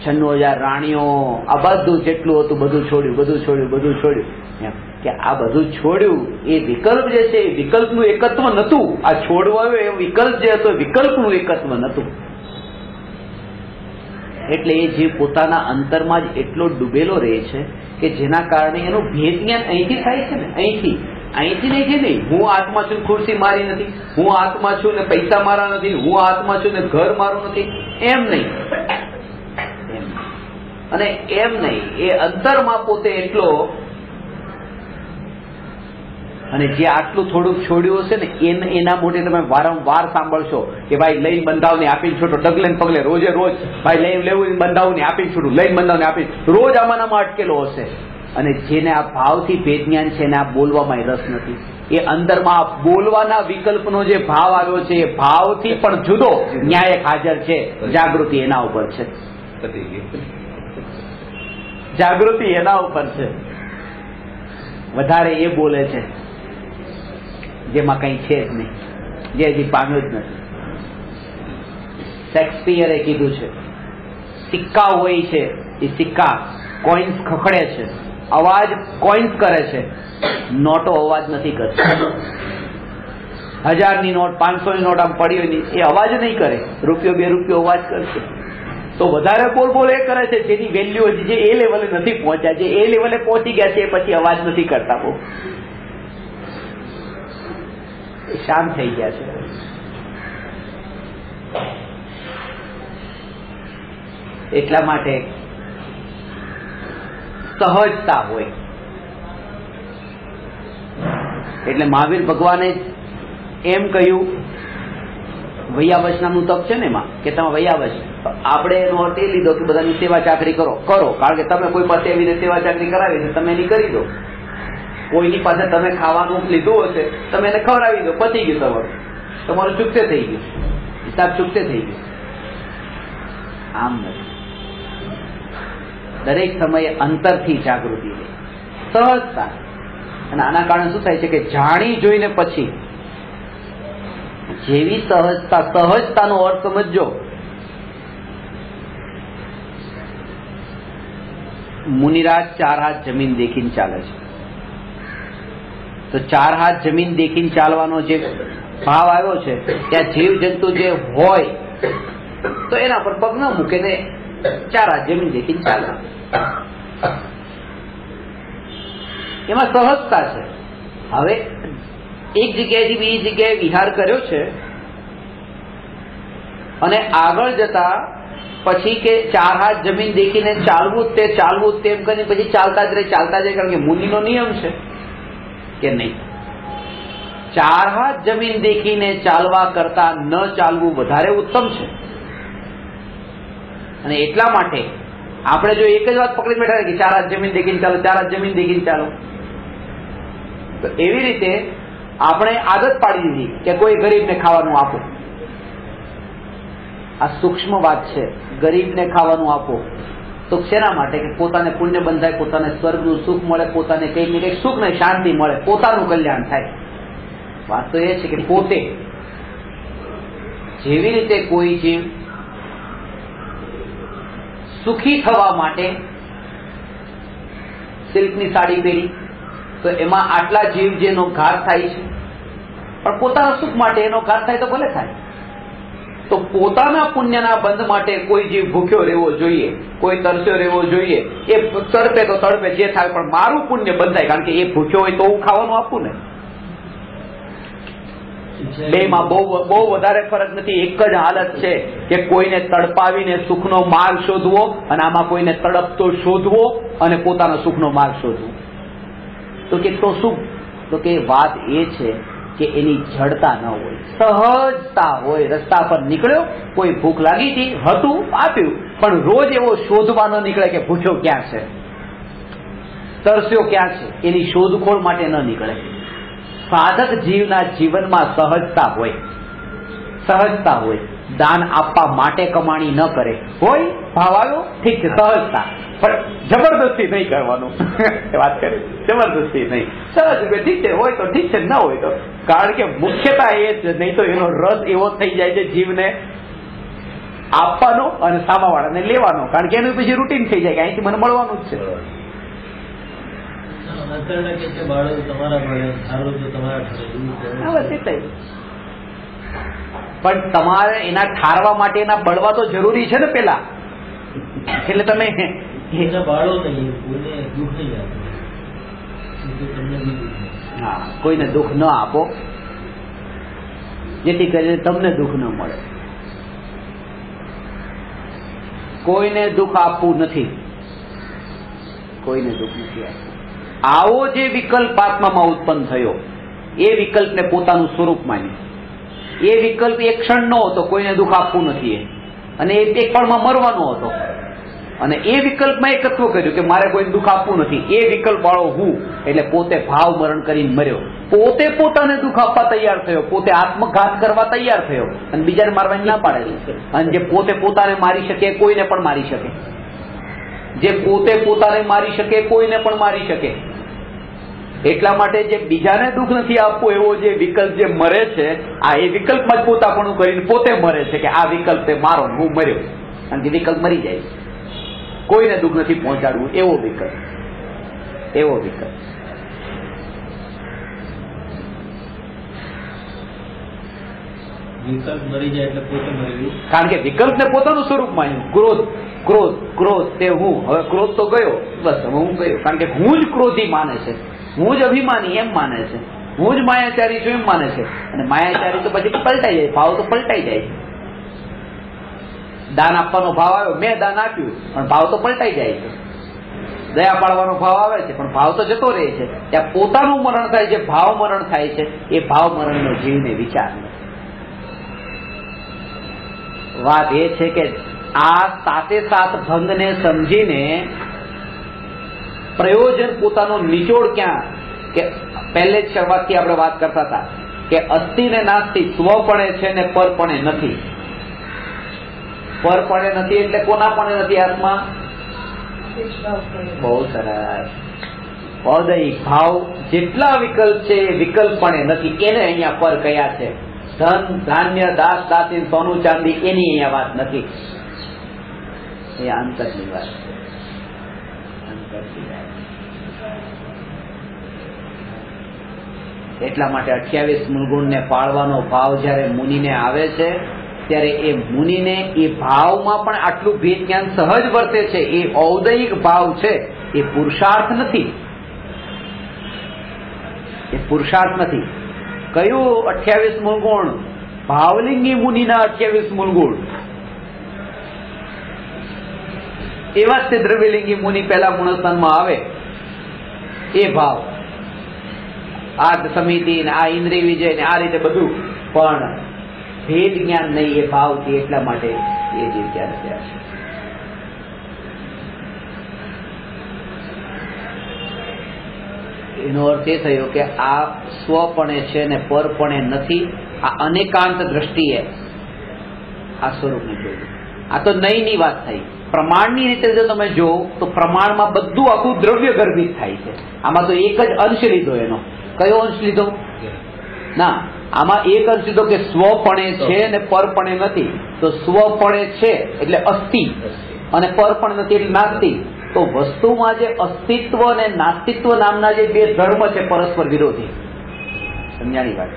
96,000 રાણીઓ, આ બધું જેટલું હતું બધું છોડ્યું. કે આ બધું છોડ્યું એ વિકલ્પ જે છે, એ વિકલ્પનું એકત્વ નતું. આ છોડવા એ વિકલ્પ જે હતો, વિકલ્પનું એકત્વ નતું. એટલે એ જીવ પોતાના અંતરમાં જ એટલો ડૂબેલો રહે છે કે જેના કારણે એનું ભેદ જ્ઞાન અહીંથી થાય છે ને, અહીંથી નહીં. હું આત્મા છું, ખુરશી મારી નથી. હું આત્મા છું ને પૈસા મારા નથી. હું આત્મા છું ને ઘર મારું નથી. એમ નહીં. અને એમ નહીં, એ અંતરમાં પોતે એટલો, અને જે આટલું થોડુંક છોડ્યું હશે ને એના મોટે તમે વારંવાર સાંભળશો કે ભાઈ લઈને બંધાવને આપીને છોટો, ડગલે પગલે રોજે રોજ ભાઈ લઈને લેવું બંધાવને આપીને છોટું, લઈને બંધાવને આપીને રોજ આમાં અટકેલો હશે. અને જેને આ ભાવથી ભેદ જ્ઞાન છે એને આ બોલવામાં રસ નથી. એ અંદરમાં આ બોલવાના વિકલ્પનો જે ભાવ આવ્યો છે એ ભાવથી પણ જુદો ન્યાયક હાજર છે. જાગૃતિ એના ઉપર છે. જાગૃતિ એના ઉપર છે. વધારે એ બોલે છે જેમાં કઈ છે જ નહીં, જે હજી પામ્યો જ નથી. શેક્સપિયરે કીધું છે સિક્કા હોય છે એ સિક્કા કોઈન્સ ખખડે છે, અવાજ કોઈન્સ કરે છે, નોટો અવાજ નથી કરતી. 1000ની નોટ 500ની નોટ આમ પડી હોય એ અવાજ નહીં કરે, રૂપિયો 2 રૂપિયો અવાજ કરશે. તો વધારે બોલ એ કરે છે જેની વેલ્યુ હજી જે એ લેવલે નથી પહોંચ્યા, જે એ લેવલે પહોંચી ગયા છે એ પછી અવાજ નથી કરતા, બહુ શાંત થઈ ગયા છે. એટલા માટે સહજતા હોય. એટલે મહાવીર ભગવાને એમ કહ્યું, વૈયાવશ નામનું તપ છે ને એમાં, કે તમે વૈયાવશ, આપણે એનો અર્થ એ લીધો કે બધાની સેવા ચાકરી કરો, કારણ કે તમે કોઈ પાસે એવી સેવા ચાકરી કરાવી છે તમે એની કરી દો. કોઈની પાસે તમે ખાવાનું લીધું હશે તમે એને ખવડાવી દો, પતી ગયું, તમારું ચૂકતે થઈ ગયું, હિસાબ ચૂકતે થઈ ગયો. આમ નથી. દરેક સમયે અંતરથી જાગૃતિ રહે, સહજતા. અને આના કારણે શું થાય છે કે જાણી જોઈને પછી જેવી સહજતાનો અર્થ સમજો. મુનિરાજ 4 હાથ જમીન દેખીને ચાલે છે, તો 4 હાથ જમીન દેખીને ચાલવાનો જે ભાવ આવ્યો છે, ત્યાં જીવ જંતુ જે હોય તો એના પર પગ ન મૂકે ને 4 હાથ જમીન દેખીને ચાલવા, એમાં સહજતા છે. હવે એક જગ્યાએથી બીજી જગ્યાએ વિહાર કર્યો છે અને આગળ જતા પછી કે 4 હાથ જમીન દેખીને ચાલવું જ તેમ કરીને પછી ચાલતા જ રહે, કારણ કે મુનિનો નિયમ છે કે નહીં. 4 હાથ જમીન દેખીને ચાલવા કરતા ન ચાલવું વધારે ઉત્તમ છે. અને એટલા માટે આપણે જો એક જ વાત પકડી બેઠા કે 4 હાથ જમીન દેખીને ચાલો, 4 હાથ જમીન દેખીને ચાલો, તો એવી રીતે આપણે આદત પાડી દીધી કે કોઈ ગરીબને ખાવાનું આપો. આ સૂક્ષ્મ વાત છે, ગરીબને ખાવાનું આપો તો શેના માટે? કે પોતાને પુણ્ય બંધાય, પોતાને સ્વર્ગનું સુખ મળે, પોતાને કંઈક ને કંઈક સુખ ને શાંતિ મળે, પોતાનું કલ્યાણ થાય. વાત તો એ છે કે પોતે જેવી રીતે કોઈ જીવ સુખી થવા માટે સિલ્કની સાડી પહેરી તો એમાં આટલા જીવ જેનો ઘાત થાય છે, પણ પોતાના સુખ માટે એનો ઘાત થાય તો ભલે થાય. તો પોતાના પુણ્યના બંધ માટે કોઈ જીવ ભૂખ્યો રહેવો જોઈએ, કોઈ તરસ્યો રહેવો જોઈએ. એ તડપે તો તડપે, જે થાય, પણ મારું પુણ્ય બંધાય, કારણ કે એ ભૂખ્યો હોય તો હું ખાવાનું આપું ને. બેમાં બહુ વધારે ફરક નથી. એક જ હાલત છે કે કોઈને તડપાવીને સુખનો માર્ગ શોધવો અને આમાં કોઈને તડપતો શોધવો અને પોતાના સુખનો માર્ગ શોધવો. તો કે તો શું? તો કે વાત એ છે કે એની જડતા ન હોય, સહજતા હોય. રસ્તા પર નીકળ્યો, કોઈ ભૂખ લાગી હતી, હતું, આપ્યું, પણ રોજ એવો શોધવા ન નીકળે કે ભૂખ્યો ક્યાં છે, તરસ્યો ક્યાં છે, એની શોધખોળ માટે ન નીકળે. સાધક જીવના જીવનમાં સહજતા હોય, સહજતા હોય. દાન આપવા માટે કમાણી ન કરે, હોય ભાવ આવ્યો ઠીક છે, સહજતા, પણ જબરદસ્તી નહીં કરવાનું. વાત કરી, જબરદસ્તી નહીં, સહજ ઠીક છે, હોય તો ઠીક છે, ન હોય તો, કારણ કે મુખ્યતા એ જ, નહીં તો એનો રસ એવો થઈ જાય છે જીવને આપવાનો અને સામાવાળાને લેવાનો, કારણ કે એનું પછી રૂટીન થઈ જાય કે અહીંથી મને મળવાનું જ છે. પણ તમારે એના ઠારવા માટે એના બળવા તો જરૂરી છે ને પેલા, એટલે તમે હા કોઈને દુઃખ ન આપો જેથી કરીને તમને દુઃખ ન મળે. કોઈને દુઃખ આપવું નથી, કોઈને દુઃખ નથી આપવું. આવો જે વિકલ્પ આત્મામાં ઉત્પન્ન થયો એ વિકલ્પને પોતાનું સ્વરૂપ માન્યું. એ વિકલ્પ એક ક્ષણ નો હતો, કોઈને દુઃખ આપવું નથી, અને એ એક પળમાં મરવાનો હતો. અને એ વિકલ્પમાં એકત્વ કર્યું કે મારે કોઈને દુઃખ આપવું નથી. એ વિકલ્પ વાળો હું, એટલે પોતે ભાવ મરણ કરીને મર્યો, પોતે પોતાને દુઃખ આપવા તૈયાર થયો, પોતે આત્મઘાત કરવા તૈયાર થયો, અને બીજાને મારવાની ના પાડે. અને જે પોતે પોતાને મારી શકે કોઈને પણ મારી શકે, જે પોતે પોતાને મારી શકે કોઈને પણ મારી શકે. એટલા માટે જે બીજાને દુઃખ નથી આપવું એવો જે વિકલ્પ જે મરે છે, આ એ વિકલ્પમાં જ પોતાપણું કરીને પોતે મરે છે કે આ વિકલ્પ તે મારો, હું મર્યો, કારણ કે વિકલ્પ મરી જાય. કોઈને દુઃખ નથી પહોંચાડવું, એવો વિકલ્પ. વિકલ્પ મરી જાય એટલે પોતે મરી ગયું. કારણ કે વિકલ્પને પોતાનું સ્વરૂપ માન્યું. ક્રોધ તે હું. હવે ક્રોધ તો ગયો, બસ હવે હું ગયો. કારણ કે હું જ ક્રોધી માને છે, હું જ અભિમાની એમ માને છે, હું જ માયાચારી છું એમ માને છે. અને માયાચારી તો પછી પલટાઈ જાય, ભાવ તો પલટાઈ જાય. દાન આપવાનો ભાવ આવ્યો, મેં દાન આપ્યું, પણ ભાવ તો પલટાઈ જાય છે. દયા પાડવાનો ભાવ આવે છે, પણ ભાવ તો જતો રહે છે. ત્યાં પોતાનું મરણ થાય છે, ભાવ મરણ થાય છે. એ ભાવ મરણનો જીવને વિચાર. વાત એ છે કે આ સાતે સાત ભંગને સમજીને પ્રયોજન પોતાનો નિચોડ ક્યાં, કે પહેલે જ શરૂઆતથી આપણે વાત કરતા હતા કે અસ્થિ ને નાસ્તિ સ્વપણે છે ને પરપણે નથી. પરપણે નથી એટલે કોનાપણે નથી આત્મા? બહુ સરસ. ઔદયિક ભાવ જેટલા વિકલ્પ છે એ વિકલ્પપણે નથી. એને અહીંયા પર કયા છે. ધન ધાન્ય દાસ દાસી સોનું ચાંદી એની અહીંયા વાત નથી. એ અંતરની વાત છે. એટલા માટે 28 મૂળગુણ ને પાળવાનો ભાવ જયારે મુનિને આવે છે ત્યારે એ મુનિને એ ભાવમાં પણ આટલું ભેદ જ્ઞાન સહજ વર્તે છે. એ ઔદયિક ભાવ છે, એ પુરુષાર્થ નથી. કયું 28 મૂળગુણ? ભાવલિંગી મુનિના 28 મૂળગુણ. એવા જ તે દ્રવ્યલિંગી મુનિ પહેલા ગુણસ્થાનમાં આવે એ ભાવ. આ સમિતિ ને આ ઇન્દ્રિય વિજય ને આ રીતે બધું, પણ ભેદ જ્ઞાન નહીં એ ભાવથી. એટલા માટે એ જીવ ત્યારે ત્યાં છે. એનો અર્થ એ થયો કે આ સ્વપણે છે ને પરપણે નથી. આ અનેકાંત દ્રષ્ટિએ આ સ્વરૂપને જોયું. આ તો નહીંની વાત થઈ. પ્રમાણની રીતે જો તમે જો તો પ્રમાણમાં બધું આખું દ્રવ્ય ગર્ભિત થાય છે. આમાં તો એક જ અંશ લીધો. એનો કયો અંશ લીધો? ના, આમાં એક અંશ લીધો કે સ્વપણે છે ને પરપણે નથી. તો સ્વપણે છે એટલે અસ્થિ અને પરપણે નથી એટલે નાસ્તિ. તો વસ્તુમાં જે અસ્તિત્વ અને નાસ્તિત્વ નામના જે બે ધર્મ છે પરસ્પર વિરોધી. સમજાણી વાત?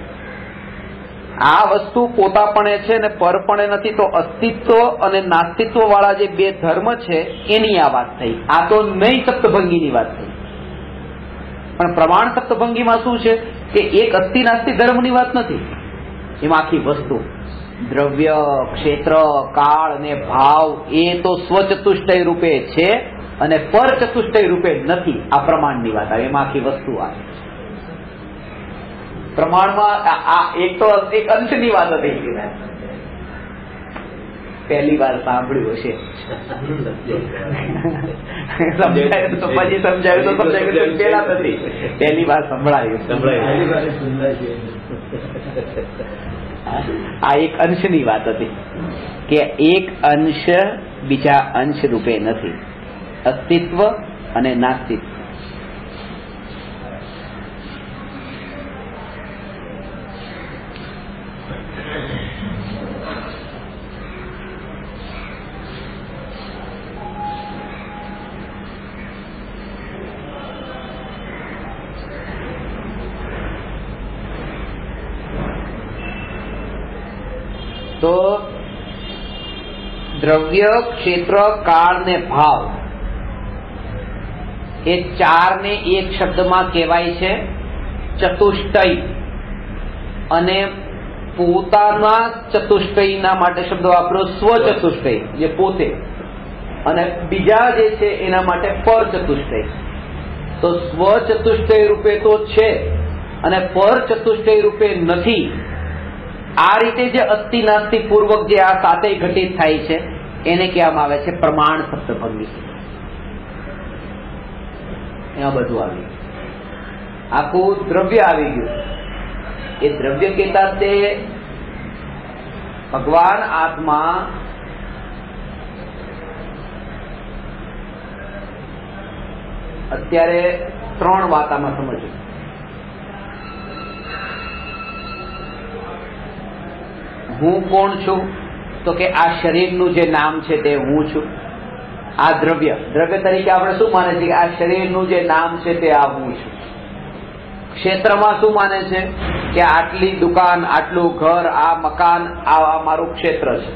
આ વસ્તુ પોતાપણે છે ને પરપણે નથી. તો અસ્તિત્વ અને નાસ્તિત્વ વાળા જે બે ધર્મ છે એની આ વાત થઈ. આ તો નહીં સપ્તભંગીની વાત થઈ. પણ પ્રમાણ સપ્તભંગીમાં શું છે કે એક અસ્થિ નાસ્તિ ધર્મની વાત નથી. એમાં આખી વસ્તુ દ્રવ્ય, ક્ષેત્ર, કાળ અને ભાવ એ તો સ્વચતુષ્ટય રૂપે છે અને પર ચતુષ્ટય રૂપે નથી. આ પ્રમાણની વાત આવે. એમાં આખી વસ્તુ આવે. પ્રમાણમાં આ એક તો એક અંશની વાત હતી. પહેલી વાર સાંભળ્યું હશે. સમજાયું તો પછી સમજાયું તો સમજાયું. પેલા નથી, પહેલી વાર સંભળાયું. આ એક અંશની વાત હતી કે એક અંશ બીજા અંશ રૂપે નથી. અસ્તિત્વ અને નાસ્તિત્વ. તો દ્રવ્ય, ક્ષેત્ર, કાળ ને ભાવ એ ચારને એક શબ્દમાં કહેવાય છે ચતુષ્ટય. અને પોતાના ચતુષ્ટયના માટે શબ્દ વાપરો સ્વચતુષ્ટય, જે પોતે, અને બીજા જે છે એના માટે પર ચતુષ્ટય. તો સ્વચતુષ્ટય રૂપે તો છે અને પર ચતુષ્ટય રૂપે નથી. આ રીતે જે અસ્થિ નાસ્તિ પૂર્વક જે આ સાતેય ઘટિત થાય છે એને કહેવામાં આવે છે પ્રમાણ સપ્તભંગી. એમાં બધું આવી ગયું. આખું દ્રવ્ય આવી ગયું. એ દ્રવ્ય કહેતા તે ભગવાન આત્મા અત્યારે ત્રણ વાત આમાં સમજો. હું કોણ છું? તો કે આ શરીરનું જે નામ છે તે હું છું. આ દ્રવ્ય તરીકે આપણે શું માને છે કે આ શરીરનું જે નામ છે તે આ હું છું. ક્ષેત્રમાં શું માને છે કે આટલી દુકાન, આટલું ઘર, આ મકાન, આ મારું ક્ષેત્ર છે.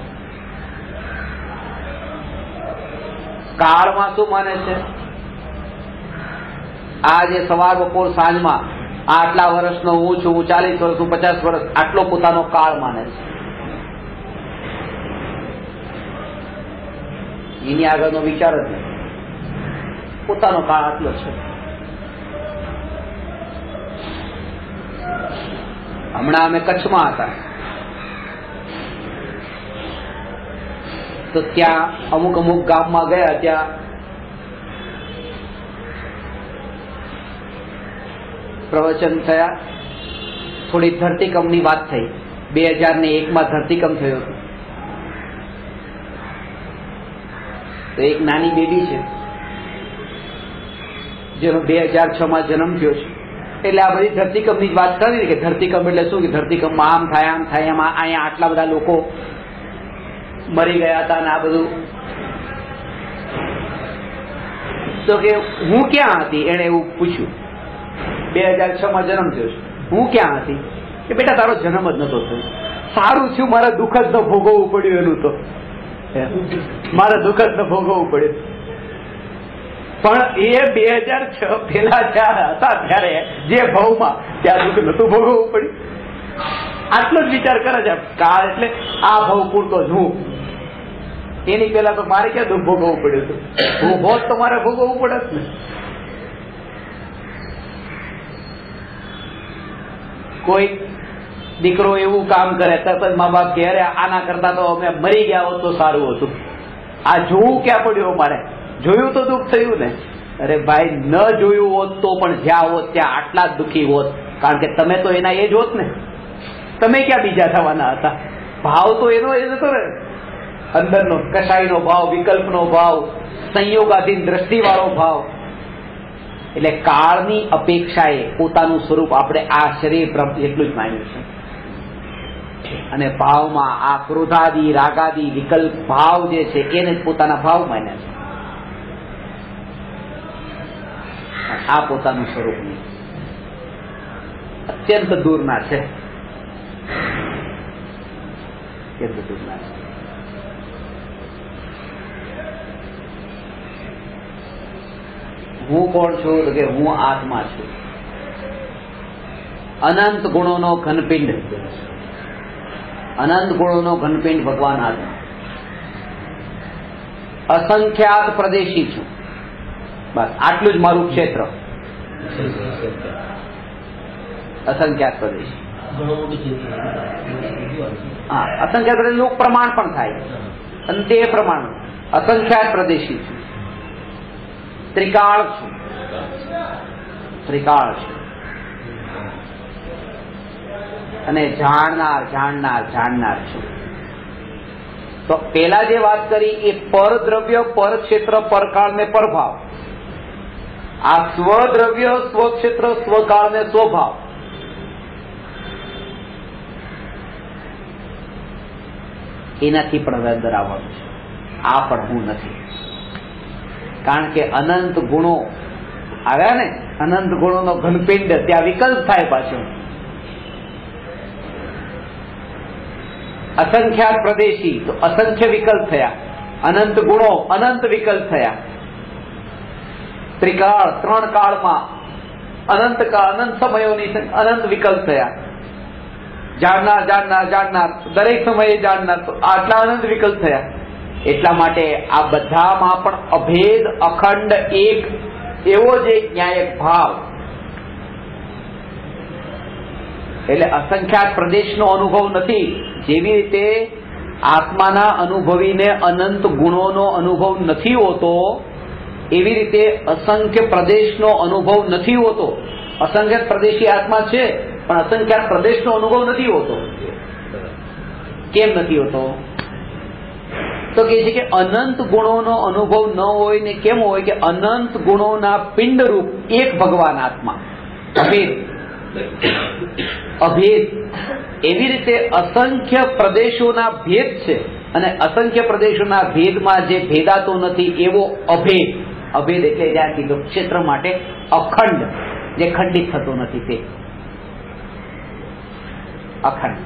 કાળમાં શું માને છે? આ જે સવાર બપોર સાંજમાં આટલા વર્ષનો હું છું, હું 40 વર્ષ, હું 50 વર્ષ, આટલો પોતાનો કાળ માને છે. એની આગળનો વિચાર જ નહીં, પોતાનો કાળ આટલો છે. હમણાં અમે કચ્છમાં હતા તો ત્યાં અમુક ગામમાં ગયા, ત્યાં પ્રવચન થયા. થોડી ધરતીકંપની વાત થઈ. 2001માં ધરતીકંપ થયો હતો. તો એક નાની બેબી છે જેનો 2006માં જન્મ થયો છે. એટલે આ બધી ધરતીકંપની જ વાત કરી કે ધરતીકંપ એટલે શું, કે ધરતીકંપમાં આમ થાય, એમાં અહીંયા આટલા બધા લોકો મરી ગયા હતા ને આ બધું. તો કે હું ક્યાં હતી, એને એવું પૂછ્યું. 2006માં જન્મ થયો છે, હું ક્યાં હતી? કે બેટા તારો જન્મ જ નતો થયો. સારું થયું મારે દુઃખ જ ન ભોગવવું પડ્યું. એનું તો મારે દુઃખ જ ન ભોગવવું પડ્યું. પણ એ 2006 પેલા જ્યાં હતા ત્યારે જે ભાવમાં ત્યાં દુઃખ નતું ભોગવવું પડ્યું. આટલો જ વિચાર કરે છે. કાળ એટલે આ ભાવ પૂરતો જ હું. એની પેલા તો મારે ક્યાં દુઃખ ભોગવવું પડ્યું હતું. હું હોત તો મારે ભોગવવું પડે જ ને. કોઈ દીકરો એવું કામ કરે તરત જ મા બાપ કહે અરે આના કરતા તો અમે મરી ગયા હોત તો સારું હતું. આ જોવું ક્યાં પડ્યું અમારે? જોયું તો દુઃખ થયું ને. અરે ભાઈ, ન જોયું હોત તો પણ જ્યાં હોત ત્યાં આટલા જ દુઃખી હોત. કારણ કે તમે તો એના એ જ હોત ને. તમે ક્યાં બીજા થવાના હતા? ભાવ તો એનો એ જ હતો ને, અંદરનો કસાઈનો ભાવ, વિકલ્પનો ભાવ, સંયોગાધીન દ્રષ્ટિવાળો ભાવ. એટલે કાળની અપેક્ષાએ પોતાનું સ્વરૂપ આપણે આ શરીર એટલું જ માન્યું છે. અને ભાવમાં આ ક્રોધાદી, રાગાદી, વિકલ્પ ભાવ જે છે એને જ પોતાના ભાવ માન્યા છે. આ પોતાનું સ્વરૂપ નહીં, અત્યંત દૂરના છે. અત્યંત દૂરના છે. હું કોણ છું? તો કે હું આત્મા છું. અનંત ગુણોનો ઘનપિંડ, અનંત ગુણોનો ઘનપિંડ ભગવાન આત્મા. અસંખ્યાત પ્રદેશી છું. બસ આટલું જ મારું ક્ષેત્ર. અસંખ્યાત પ્રદેશી. હા, અસંખ્યાત પ્રદેશ લોક પ્રમાણ પણ થાય અને તે પ્રમાણ અસંખ્યાત પ્રદેશી છું. ત્રિકાળ છું. ત્રિકાળ છું અને જાણનાર જાણનાર જાણનાર છું. તો પેલા જે વાત કરી એ પર દ્રવ્ય, પર ક્ષેત્ર, પરકાળ ને પરભાવ. આ સ્વદ્રવ્ય, સ્વક્ષેત્ર, સ્વકાળ ને સ્વભાવ. એનાથી પણ અંદર આવવાનું છે. આ પણ હું નથી. કારણ કે અનંત ગુણો આવ્યા ને, અનંત ગુણોનો ઘનપિંડ, ત્યાં વિકલ્પ થાય પાછો. અસંખ્યાત પ્રદેશી તો અસંખ્ય વિકલ્પ થયા. અનંત ગુણો અનંત વિકલ્પ થયા. ત્રિકાળ, 3 કાળમાં અનંત સમયોની અનંત વિકલ્પ થયા. જાણનાર જાણનાર જાણનાર, દરેક સમયે જાણનાર, તો આટલા અનંત વિકલ્પ થયા. એટલા માટે આ બધામાં પણ અભેદ, અખંડ, એક એવો જ એક ન્યાયક ભાવ. એટલે અસંખ્યાત પ્રદેશનો અનુભવ નથી. જેવી રીતે આત્માના અનુભવીને અનંત ગુણોનો અનુભવ નથી હોતો, એવી રીતે અસંખ્ય પ્રદેશનો અનુભવ નથી હોતો. અસંખ્યાત પ્રદેશી આત્મા છે પણ અસંખ્યાત પ્રદેશનો અનુભવ નથી હોતો. કેમ નથી હોતો? તો કે છે કે અનંત ગુણોનો અનુભવ ન હોય ને કેમ હોય? કે અનંત ગુણોના પિંડરૂપ એક ભગવાન આત્મા અભેદ. અભેદ એવી રીતે અસંખ્ય પ્રદેશોના ભેદ છે અને અસંખ્ય પ્રદેશોના ભેદમાં જે ભેદાતો નથી એવો અભેદ. અભેદ એટલે જ્યાં કીધું ક્ષેત્ર માટે અખંડ, જે ખંડિત થતો નથી તે અખંડ.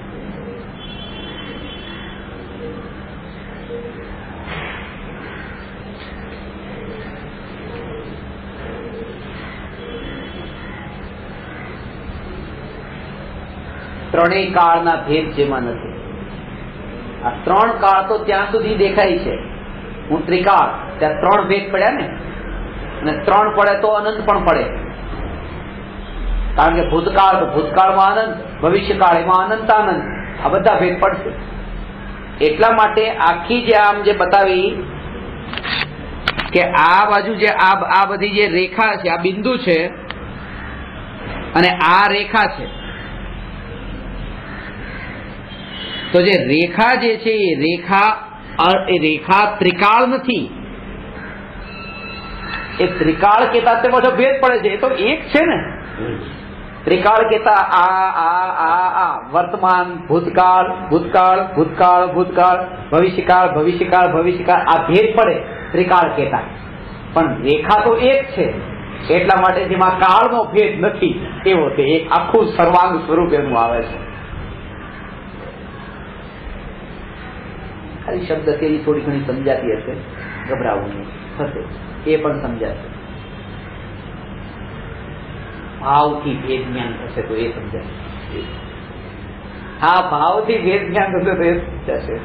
ત્રણેય કાળના ભેદ જેમાં નથી. આ ત્રણ કાળ તો ત્યાં સુધી દેખાય છે. હું ત્રિકાળ, ત્યાં ત્રણ ભેદ પડ્યા ને, અને ત્રણ પડે તો અનંત પણ પડે. કારણ કે ભૂતકાળ તો ભૂતકાળમાં અનંત, ભવિષ્યકાળ એમાં અનંત આનંદ, આ બધા ભેદ પડશે. એટલા માટે આખી જે આમ જે બતાવી કે આ બાજુ જે આ બધી જે રેખા છે, આ બિંદુ છે અને આ રેખા છે, તો જે રેખા જે છે એ રેખા ત્રિકાળ નથી. એ ત્રિકાળ કેતા તે બધો ભેદ પડે છે. એ તો એક છે ને. ત્રિકાળ કેતા આ વર્તમાન, ભૂતકાળ, ભૂતકાળ, ભૂતકાળ, ભૂતકાળ, ભવિષ્યકાળ, ભવિષ્યકાળ, ભવિષ્યકાળ, આ ભેદ પડે ત્રિકાળ કેતા. પણ રેખા તો એક છે. એટલા માટે જેમાં કાળનો ભેદ નથી એવો તે એક આખું સર્વાંગ સ્વરૂપ એનું આવે છે. ખાલી શબ્દ તેની થોડી ઘણી સમજાતી હશે, ગભરાવું નહીં, થશે, એ પણ સમજાશે. ભાવથી ભેદ જ્ઞાન થશે તો એ સમજાશે. હા, ભાવથી ભેદ જ્ઞાન થશે તો એ સમજાશે.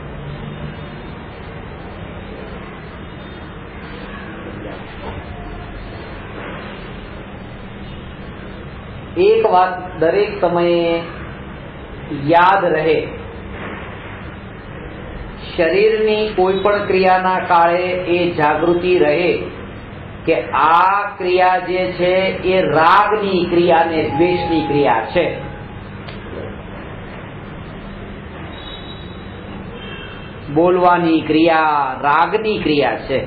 એક વાત દરેક સમયે યાદ રહે, શરીરની કોઈ પણ ક્રિયાના કાળે એ જાગૃતિ રહે કે આ ક્રિયા જે છે એ રાગની ક્રિયા ને દ્વેષની ક્રિયા છે. બોલવાની ક્રિયા રાગની ક્રિયા છે,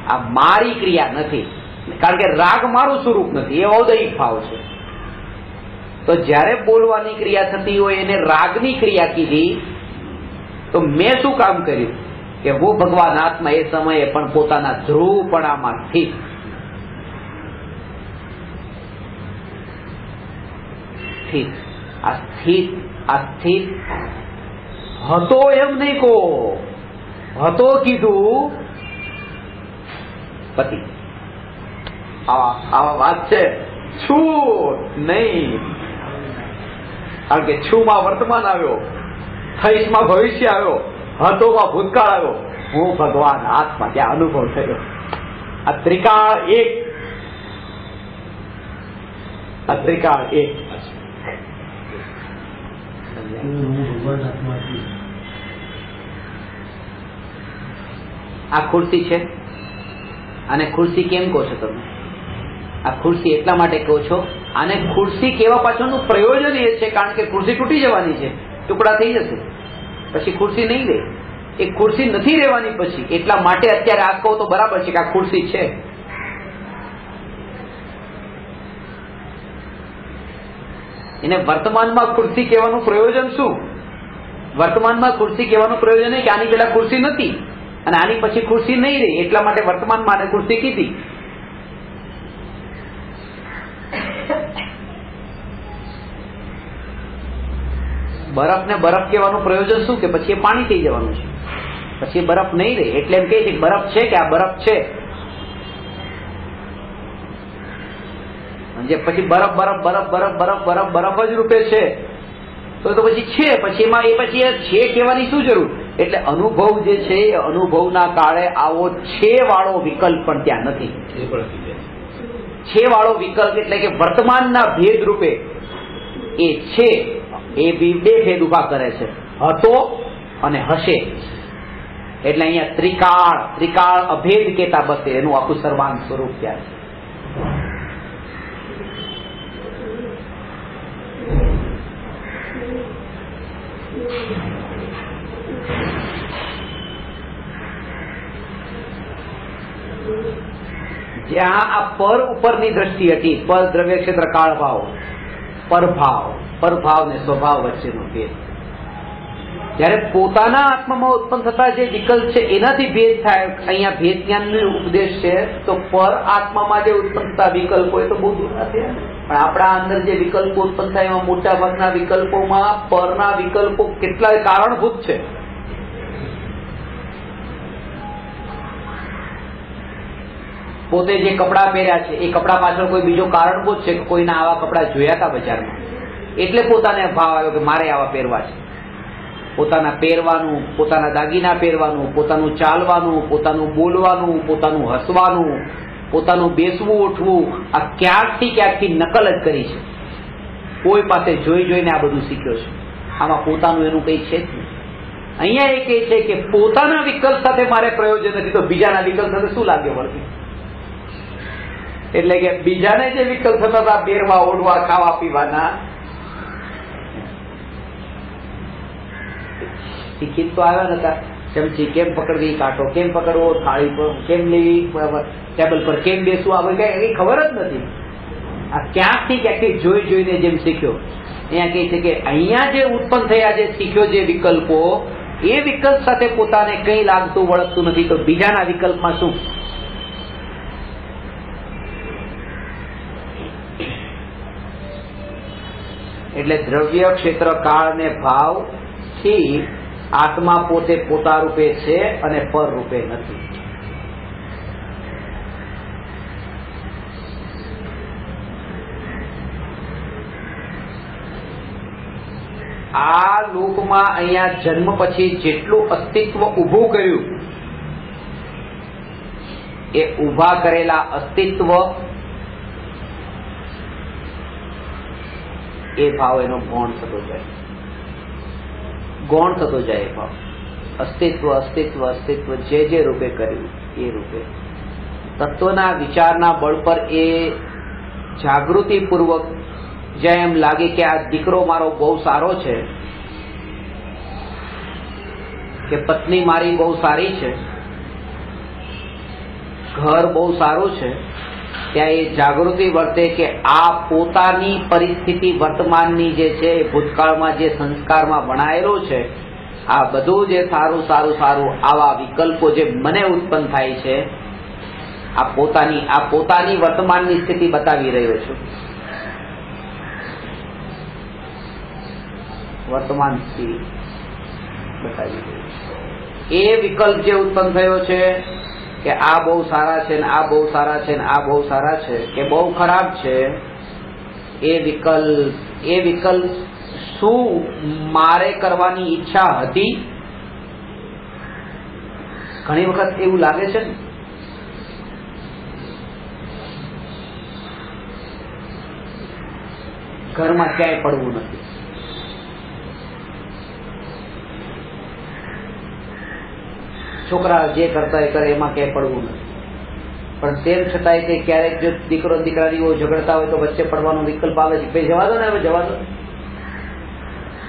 આ મારી ક્રિયા નથી. કારણ કે રાગ મારું સ્વરૂપ નથી, એ ઔદયિક ભાવ છે. તો જ્યારે બોલવાની ક્રિયા થતી હોય એને રાગની ક્રિયા કીધી, તો મેં શું કામ કર્યું કે હું ભગવાન આત્મા એ સમયે પણ પોતાના ધ્રુવપણામાં સ્થિત. આ સ્થિત હતો એમ નહીં કહો, હતો કીધું પતિ. આવા વાત છે. છું નહીં, કારણ કે છું માં વર્તમાન આવ્યો, થઈશ માં ભવિષ્ય આવ્યો, હતો માં ભૂતકાળ આવ્યો, હું ભગવાન આત્મા ત્યાં અનુભવ થયો. આ ત્રિકાળ એક, આ ત્રિકાળ એક. આ ખુરશી છે, આને ખુરશી કેમ કહો છો તમે? આ ખુરશી એટલા માટે કહો છો. આને ખુરશી કહેવા પાછળનું પ્રયોજન એ છે કારણ કે ખુરશી તૂટી જવાની છે, ટુકડા થઈ જશે, પછી ખુરશી નહીં રહે. એ ખુરશી નથી રહેવાની પછી, એટલા માટે અત્યારે આ કહો તો બરાબર છે કે આ ખુરશી છે. એને વર્તમાનમાં ખુરશી કહેવાનું પ્રયોજન શું? વર્તમાનમાં ખુરશી કહેવાનું પ્રયોજન એ કે આની પેલા ખુરશી નથી અને આની પછી ખુરશી નહીં રહી, એટલા માટે વર્તમાનમાં આને ખુરશી કીધી. બરફ ને બરફ કહેવાનું પ્રયોજન શું કે પછી એ પાણી થઈ જવાનું છે, પછી બરફ નહીં રહે. એટલે એમ કહે છે કે બરફ છે કે આ બરફ છે, જે પછી બરફ બરફ બરફ બરફ બરફ બરફ બરફ જ રૂપે છે તો પછી છે, પછી એમાં એ પછી છે કહેવાની શું જરૂર? એટલે અનુભવ જે છે એ અનુભવના કાળે આવો છે વાળો વિકલ્પ પણ ત્યાં નથી. છે વાળો વિકલ્પ એટલે કે વર્તમાનના ભેદ રૂપે એ છે, એ બે ભેદ ઉભા કરે છે, હતો અને હશે. એટલે અહીંયા ત્રિકાળ અભેદ કેતા બસે એનું આખું સર્વાંગ સ્વરૂપ ત્યાં છે. જ્યાં આ પર ઉપરની દ્રષ્ટિ હતી, પર દ્રવ્ય ક્ષેત્ર કાળ ભાવ, પરભાવ ને સ્વભાવ વચ્ચેનો ભેદ. જ્યારે પોતાના આત્મામાં ઉત્પન્ન થતા જે વિકલ્પ છે એનાથી ભેદ થાય. અહીંયા ભેદ જ્ઞાનનો ઉપદેશ છે, તો પર આત્મામાં જે ઉત્પન્ન થતા વિકલ્પો એ તો બહુ દૂર નથી. પણ આપણા અંદર જે વિકલ્પો ઉત્પન્ન થાય એમાં મોટા ભાગના વિકલ્પોમાં પરના વિકલ્પો કેટલાય કારણભૂત છે. પોતે જે કપડાં પહેર્યા છે એ કપડા પાછળ કોઈ બીજો કારણભૂત છે કે કોઈના આવા કપડા જોયા હતા બજારમાં, એટલે પોતાને ભાવ આવ્યો કે મારે આવા પહેરવા છે. પોતાના પહેરવાનું, પોતાના દાગીના પહેરવાનું, પોતાનું ચાલવાનું, પોતાનું બોલવાનું, પોતાનું હસવાનું, પોતાનું બેસવું ઉઠવું, આ ક્યાંકથી નકલ જ કરી છે. કોઈ પાસે જોઈ જોઈને આ બધું શીખ્યો છે. આમાં પોતાનું એનું કઈ છે જ નહીં. અહીંયા એ કહે છે કે પોતાના વિકલ્પ સાથે મારે પ્રયોજન નથી, તો બીજાના વિકલ્પ સાથે શું લાગે વળગી? એટલે કે બીજાને જે વિકલ્પ થતા હતા પહેરવા, ઓઢવા, ખાવા પીવાના, શીખી તો આવ્યા નતા. ચમચી કેમ પકડવી, કાંટો કેમ પકડવો, થાળી પર કેમ લેવી, ટેબલ પર કેમ બેસવું, આ કઈ એની ખબર જ નથી. આ ક્યાંકથી જોઈ જોઈને જેમ શીખ્યો. અહીંયા કહે છે કે અહીંયા જે ઉત્પન્ન થયા, જે શીખ્યો જે વિકલ્પો, એ વિકલ્પ સાથે પોતાને કઈ લાગતું વળગતું નથી, તો બીજાના વિકલ્પમાં શું? એટલે દ્રવ્ય, ક્ષેત્ર, કાળ ને ભાવ થી આત્મા પોતે પોતા રૂપે છે અને પર રૂપે નથી. આ લોકમાં અહીંયા જન્મ પછી જેટલું અસ્તિત્વ ઊભું કર્યું, એ ઊભા કરેલા અસ્તિત્વ, એ ભાવ એનો ગૌણ થતો જાય, ગૌણ થતો જાય. એ ભાવ અસ્તિત્વ અસ્તિત્વ અસ્તિત્વ જે રૂપે કર્યું એ રૂપે તત્વના વિચારના બળ પર એ જાગૃતિપૂર્વક જ્યાં એમ લાગે કે આ દીકરો મારો બહુ સારો છે, કે પત્ની મારી બહુ સારી છે, ઘર બહુ સારું છે, ત્યાં એ જાગૃતિ વર્તે કે આ પોતાની પરિસ્થિતિ વર્તમાનની જે છે, ભૂતકાળમાં જે સંસ્કારમાં ભણાયેલો છે, આ બધું જે સારું સારું સારું આવા વિકલ્પો જે મને ઉત્પન્ન થાય છે, આ પોતાની વર્તમાનની સ્થિતિ બતાવી રહ્યો છું. વર્તમાન સ્થિતિ બતાવી રહ્યો છું. એ વિકલ્પ જે ઉત્પન્ન થયો છે કે આ બહુ સારા છે ને આ બહુ સારા છે ને આ બહુ સારા છે, કે બહુ ખરાબ છે, એ વિકલ્પ શું મારે કરવાની ઈચ્છા હતી? ઘણી વખત એવું લાગે છે ને, ઘરમાં ક્યાંય પડવું નથી, છોકરા જે કરતા એ કરે, એમાં ક્યાંય પડવું નથી. પણ તેમ છતાંય કે ક્યારેક જો દીકરો દીકરાની ઝઘડતા હોય તો વચ્ચે પડવાનો વિકલ્પ આવે છે. ભાઈ જવા દો ને, હવે જવા દો,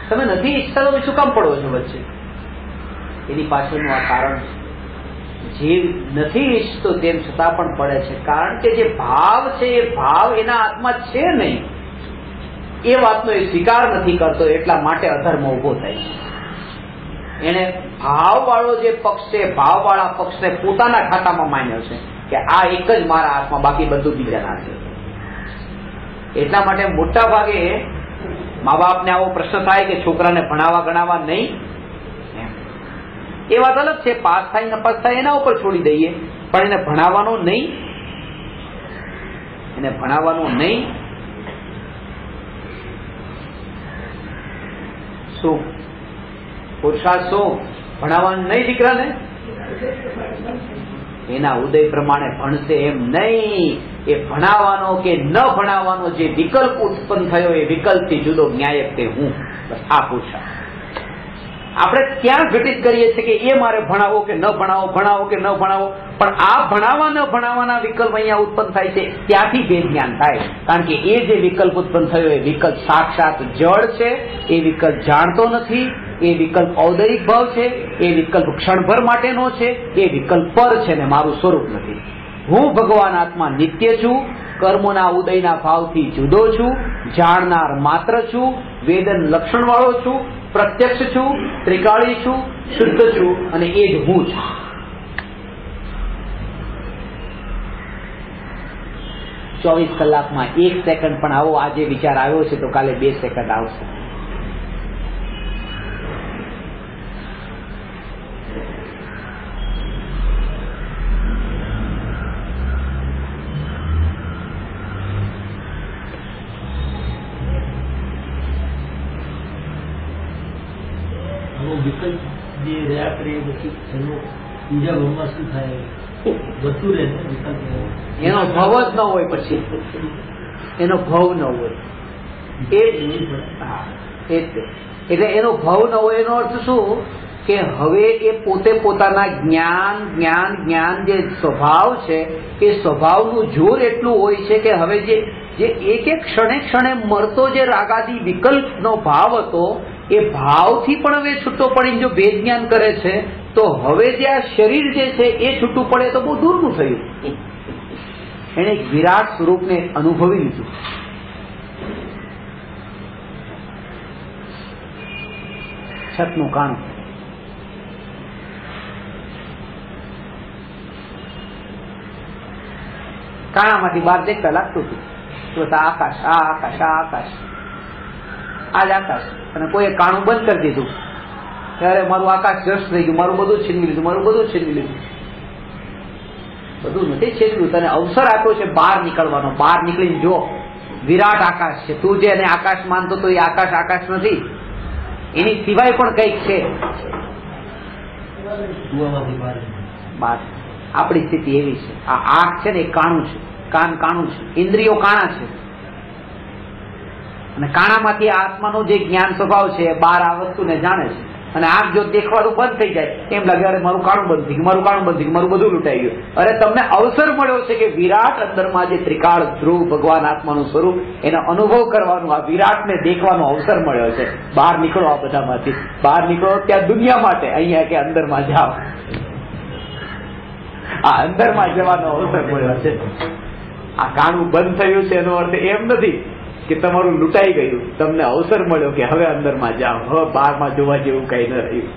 તમે નથી ઈચ્છતા તો શું કામ પડો છો વચ્ચે? એની પાછળનું આ કારણ છે. જે નથી ઈચ્છતો તેમ છતાં પણ પડે છે, કારણ કે જે ભાવ છે એ ભાવ એના હાથમાં છે નહીં, એ વાતનો એ સ્વીકાર નથી કરતો, એટલા માટે અધર્મ ઉભો થાય છે. એને ભાવવાળો જે પક્ષ છે, ભાવવાળા પક્ષને પોતાના ખાતામાં માન્યો છે કે આ એક જ મારા હાથમાં, બાકી બધું બીજાના છે. એટલા માટે મોટા ભાગે મા બાપને આવો પ્રશ્ન થાય કે છોકરાને ભણાવવા ગણાવવા નહીં, એ વાત અલગ છે, પાસ થાય નપાસ થાય એના ઉપર છોડી દઈએ, પણ એને ભણાવવાનો નહીં, એને ભણાવવાનો નહીં. શું પુરુષાર્થ, શું ભણાવવાનું નહીં દીકરાને? એના ઉદય પ્રમાણે ભણશે એમ નહીં. એ ભણાવવાનો કે ન ભણાવવાનો જે વિકલ્પ ઉત્પન્ન થયો, એ વિકલ્પથી જુદો ન્યાયક તે હું. બસ આ પુરુષાર્થ આપણે ત્યાં ઘટિત કરીએ છીએ કે એ મારે ભણાવો કે ન ભણાવો, ભણાવો કે ન ભણાવો. પણ આ ભણાવવા ન ભણાવવાના વિકલ્પ અહીંયા ઉત્પન્ન થાય છે, ત્યાંથી ભેદ જ્ઞાન થાય. કારણ કે એ જે વિકલ્પ ઉત્પન્ન થયો એ વિકલ્પ સાક્ષાત જળ છે, એ વિકલ્પ જાણતો નથી, એ વિકલ્પ ઔદયિક ભાવ છે, એ વિકલ્પ ક્ષણભર માટેનો છે, એ વિકલ્પ પર છે ને મારું સ્વરૂપ નથી. હું ભગવાન આત્મા નિત્ય છું, કર્મોના ઉદયના ભાવથી જુદો છું, જાણનાર માત્ર છું, વેદન લક્ષણ વાળો છું, પ્રત્યક્ષ છું, ત્રિકાળી છું, શુદ્ધ છું અને એ જ હું છું. ચોવીસ કલાકમાં 1 સેકન્ડ પણ આવો આજે વિચાર આવ્યો છે તો કાલે 2 સેકન્ડ આવશે. વિકલ્પ જે રહ્યા કરીએ પછી એનો બીજા ભાવમાં શું થાય? બધું રહે છે વિકલ્પ, એનો ભાવ જ ન હોય, પછી એનો ભાવ ન હોય એટલે એનો ભાવ ન હોય એનો અર્થ શું કે હવે એ પોતે પોતાના જ્ઞાન જે સ્વભાવ છે એ સ્વભાવનું જોર એટલું હોય છે કે હવે જે એક ક્ષણે મળતો જે રાગાદી વિકલ્પનો ભાવ હતો એ ભાવથી પણ હવે છૂટો પડીને જો ભેદ જ્ઞાન કરે છે તો હવે જે આ શરીર જે છે એ છૂટું પડે તો બહુ દૂરનું થયું. એને એક વિરાટ સ્વરૂપને અનુભવી લીધું. છતનું કાણું, કાણામાંથી બહાર દેખતા લાગતું હતું તો આકાશ, આ આકાશ, આ આકાશ, આ જ આકાશ. અને કોઈએ કાણું બંધ કરી દીધું ત્યારે મારું આકાશ જસ્ટ થઈ ગયું, મારું બધું છીનવી લીધું, મારું બધું છીનવી લીધું. બધું નથી છીનવ્યું, તને અવસર આપ્યો છે બહાર નીકળવાનો. બહાર નીકળીને જો વિરાટ આકાશ છે. તું જે એને આકાશ માનતો તો એ આકાશ આકાશ નથી, એની સિવાય પણ કંઈક છે બહાર. આપણી સ્થિતિ એવી છે. આ આંખ છે ને એ કાણું છે, કાન કાણું છે, ઇન્દ્રિયો કાણા છે અને કાણામાંથી આત્માનો જે જ્ઞાન સ્વભાવ છે એ બહાર આ વસ્તુને જાણે છે. અને આંખ જો દેખવાનું બંધ થઈ જાય એમ લાગે અરે મારું કાણું બંધ થઈ ગયું, મારું કાણું બંધ થઈ ગયું, મારું બધું લૂંટાઈ ગયું. અરે તમને અવસર મળ્યો છે કે વિરાટ અંદરમાં જે ત્રિકાળ ધ્રુવ ભગવાન આત્માનું સ્વરૂપ એનો અનુભવ કરવાનો, આ વિરાટને દેખવાનો અવસર મળ્યો છે. બહાર નીકળો, આ બધામાંથી બહાર નીકળો. ત્યાં દુનિયા માટે, અહીંયા કે અંદરમાં જાઓ. આ અંદરમાં જવાનો અવસર મળ્યો છે. આ કાણું બંધ થયું છે એનો અર્થ એમ નથી કે તમારું લૂંટાઈ ગયું. તમને અવસર મળ્યો કે હવે અંદરમાં જાઓ, હવે બહારમાં જોવા જેવું કઈ ન રહ્યું.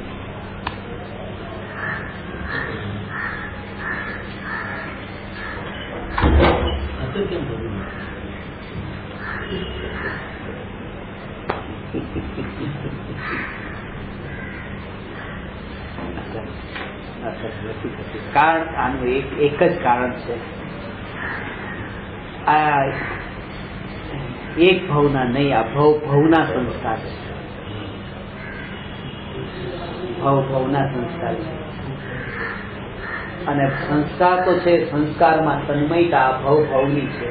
કારણ આનું એક જ કારણ છે. આ એક ભાવના નહીં, આ ભવના સંસ્કાર છે. ભવના સંસ્કાર છે. અને સંસ્કાર તો છે, સંસ્કારમાં તન્મયતા ભવની છે.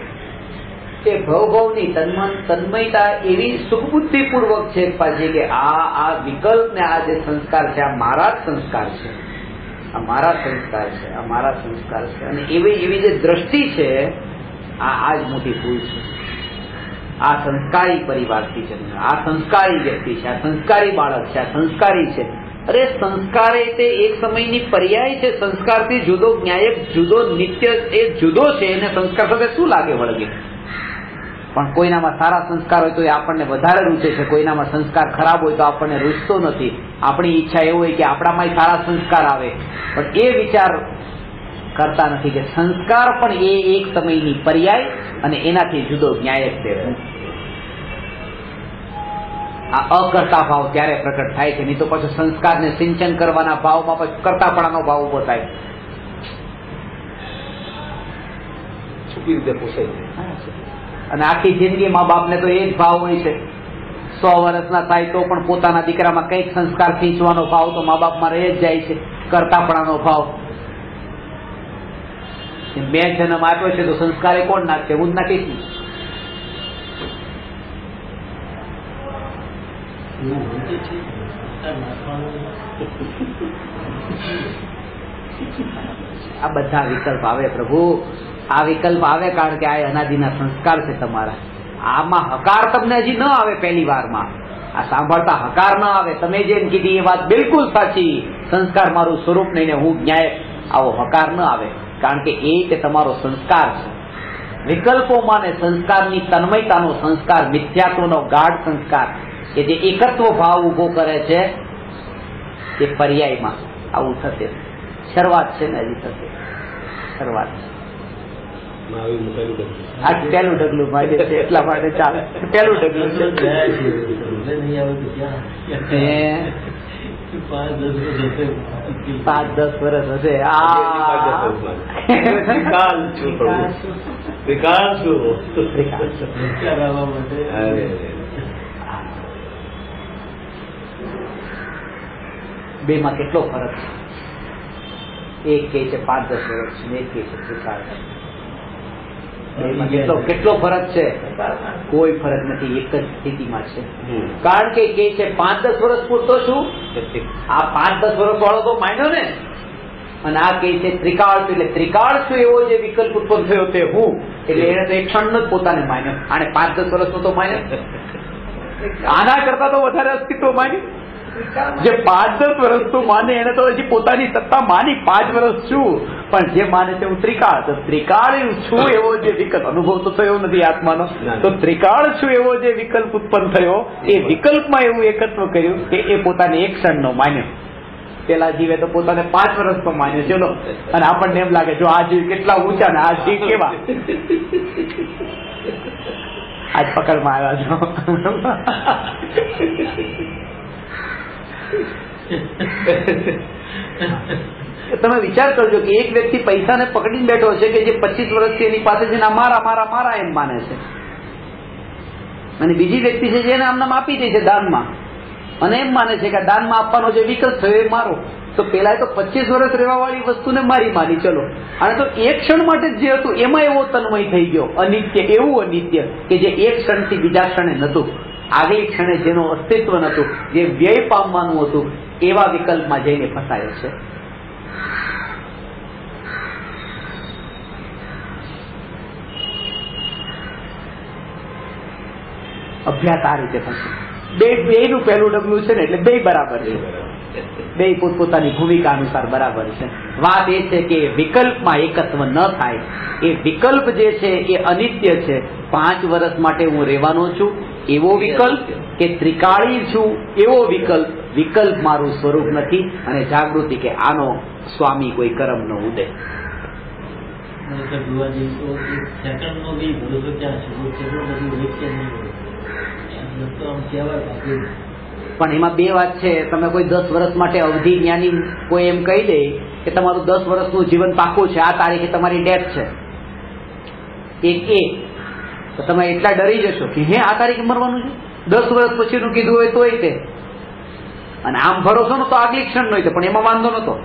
તે ભવની તન્મયતા એવી સુખબુદ્ધિપૂર્વક છે પાછી કે આ વિકલ્પ ને આ જે સંસ્કાર છે આ મારા જ સંસ્કાર છે, આ મારા સંસ્કાર છે, આ મારા સંસ્કાર છે. અને એવી જે દ્રષ્ટિ છે આ જ મોટી ભૂલ છે. આ સંસ્કારી પરિવારથી જન્મ, આ સંસ્કારી વ્યક્તિ છે, આ સંસ્કારી બાળક છે, આ સંસ્કારી છે. અરે સંસ્કાર એ તે એક સમયની પર્યાય છે. સંસ્કારથી જુદો ન્યાયક, જુદો નિત્ય, એ જુદો છે. એને સંસ્કાર સાથે શું લાગે વળગે? પણ કોઈનામાં સારા સંસ્કાર હોય તો એ આપણને વધારે રૂચે છે, કોઈનામાં સંસ્કાર ખરાબ હોય તો આપણને રૂચતો નથી. આપણી ઈચ્છા એવું હોય કે આપણામાં સારા સંસ્કાર આવે, પણ એ વિચાર કરતા નથી કે સંસ્કાર પણ એ એક સમયની પર્યાય અને એનાથી જુદો ન્યાયક દેવ. આ અકર્તા ભાવ ત્યારે પ્રકટ થાય છે, નહીં તો પછી સંસ્કારને સિંચન કરવાના ભાવમાં પછી કરતાપણાનો ભાવ ઉભો થાય. છુપી રીતે પૂછે છે. અને આખી જિંદગી મા બાપને તો એ જ ભાવ હોય છે. 100 વર્ષના થાય તો પણ પોતાના દીકરામાં કઈક સંસ્કાર ખીંચવાનો ભાવ તો મા બાપમાં રહી જ જાય છે, કરતાપણાનો ભાવ. મેં જન્મ આપ્યો છે તો સંસ્કારે કોણ નાખશે? હું જ નાખીશ. આ બધા વિકલ્પ આવે પ્રભુ, આ વિકલ્પ આવે કારણ કે આ અનાદિના સંસ્કાર છે તમારા. આમાં હકાર તમને હજી ન આવે પહેલી વારમાં. આ સાંભળતા હકાર ન આવે. તમે જેમ કીધી એ વાત બિલકુલ સાચી. સંસ્કાર મારું સ્વરૂપ નહીં ને હું ન્યાય, આવો હકાર ન આવે કારણ કે એ કે તમારો સંસ્કાર છે. વિકલ્પોમાં ને સંસ્કારની તન્મયતાનો સંસ્કાર, મિથ્યાત્વનો ગાઢ સંસ્કાર, કે જે એકત્વ ભાવ ઉભો કરે છે એ પર્યાયમાં આવું થશે. શરૂઆત છે ને, હજી થશે શરૂઆત. આ પહેલું ઢગલું માંગે છે એટલા માટે ચાલે. પહેલું ઢગલું છે. 5-10 વર્ષ હશે. બે માં કેટલો ફરક છે. એક કહે છે 5-10 વર્ષ ને એક કહે છે ત્રિકાળ. કેટલો ફરક છે? કોઈ ફરક નથી, એક જ સ્થિતિમાં છે. કારણ કે છે 5-10 વર્ષ પૂરતો છું, આ 5-10 વર્ષ વાળો તો માન્યો ને, અને આ કહે છે ત્રિકાળ છું, એટલે ત્રિકાળ છું એવો જે વિકલ્પ ઉત્પન્ન થયો તે હું, એટલે એને તો એક ક્ષણ જ પોતાને માન્યો. આને 5-10 વર્ષનો તો માન્યો, આના કરતા તો વધારે અસ્તિત્વ માન્યું. જે 5-10 વર્ષ તો માને એને તો હજી પોતાની સત્તા માની. 5 વર્ષ છું, પણ જે માને છે હું ત્રિકાળ, તો ત્રિકાળ છું એવો જે વિકલ્પ અનુભવ તો થયો નથી આત્માનો, તો ત્રિકાળ છું એવો જે વિકલ્પ ઉત્પન્ન થયો એ વિકલ્પમાં એવું એકત્વ કર્યું કે એ પોતાને એક ક્ષણનો માન્યો. પેલા જીવે તો પોતાને 5 વર્ષ તો માન્યો. ચલો, અને આપણને એમ લાગે જો આ જીવ કેટલા ઊંચા ને આ જીવ કેવા. આજ પકડમાં આવ્યા છો. તમે વિચાર કરજો કે એક વ્યક્તિ પૈસાને પકડીને બેઠો છે કે જે 25 વર્ષથી એની પાસે છે મારા મારા મારા એમ માને છે, અને બીજી વ્યક્તિ છે જેને આમ નામ આપી દે છે દાનમાં, અને એમ માને છે કે દાનમાં આપવાનો જે વિકલ્પ થયો એ મારો. તો પેલા તો 25 વર્ષ રહેવા વાળી વસ્તુને મારી માની. ચલો, અને તો એક ક્ષણ માટે જે હતું એમાં એવો તન્મય થઈ ગયો, અનિત્ય, એવું અનિત્ય કે જે એક ક્ષણથી બીજા ક્ષણે નતું, આગલી ક્ષણે જેનું અસ્તિત્વ નતું, જે વ્યય પામવાનું હતું, એવા વિકલ્પમાં જઈને ફસાયો છે. અભ્યાસ આ રીતે થશે. બે નું પહેલું ડગલું છે ને, એટલે બે બરાબર છે, બે પોતપોતાની ભૂમિકા અનુસાર બરાબર છે. વાત એ છે કે વિકલ્પમાં એકત્વ ન થાય. એ વિકલ્પ જે છે એ અનિત્ય છે. 5 વર્ષ માટે હું રહેવાનો છું એવો વિકલ્પ, કે ત્રિકાળી છું એવો વિકલ્પ. વિકલ્પ મારું સ્વરૂપ નથી, અને જાગૃતિ કે આનો સ્વામી કોઈ કર્મ નો ઉદય. પણ એમાં બે વાત છે. તમે કોઈ 10 વર્ષ માટે અવધિ જ્ઞાની કોઈ એમ કહી દે કે તમારું 10 વર્ષનું જીવન પાકું છે, આ તારીખે તમારી ડેથ છે, તો તમે એટલા ડરી જશો કે હે આ તારીખે મરવાનું છે. 10 વર્ષ પછીનું કીધું હોય તોય તે, અને આમ ભરોસો નતો આગલી ક્ષણ નો, પણ એમાં વાંધો નતો.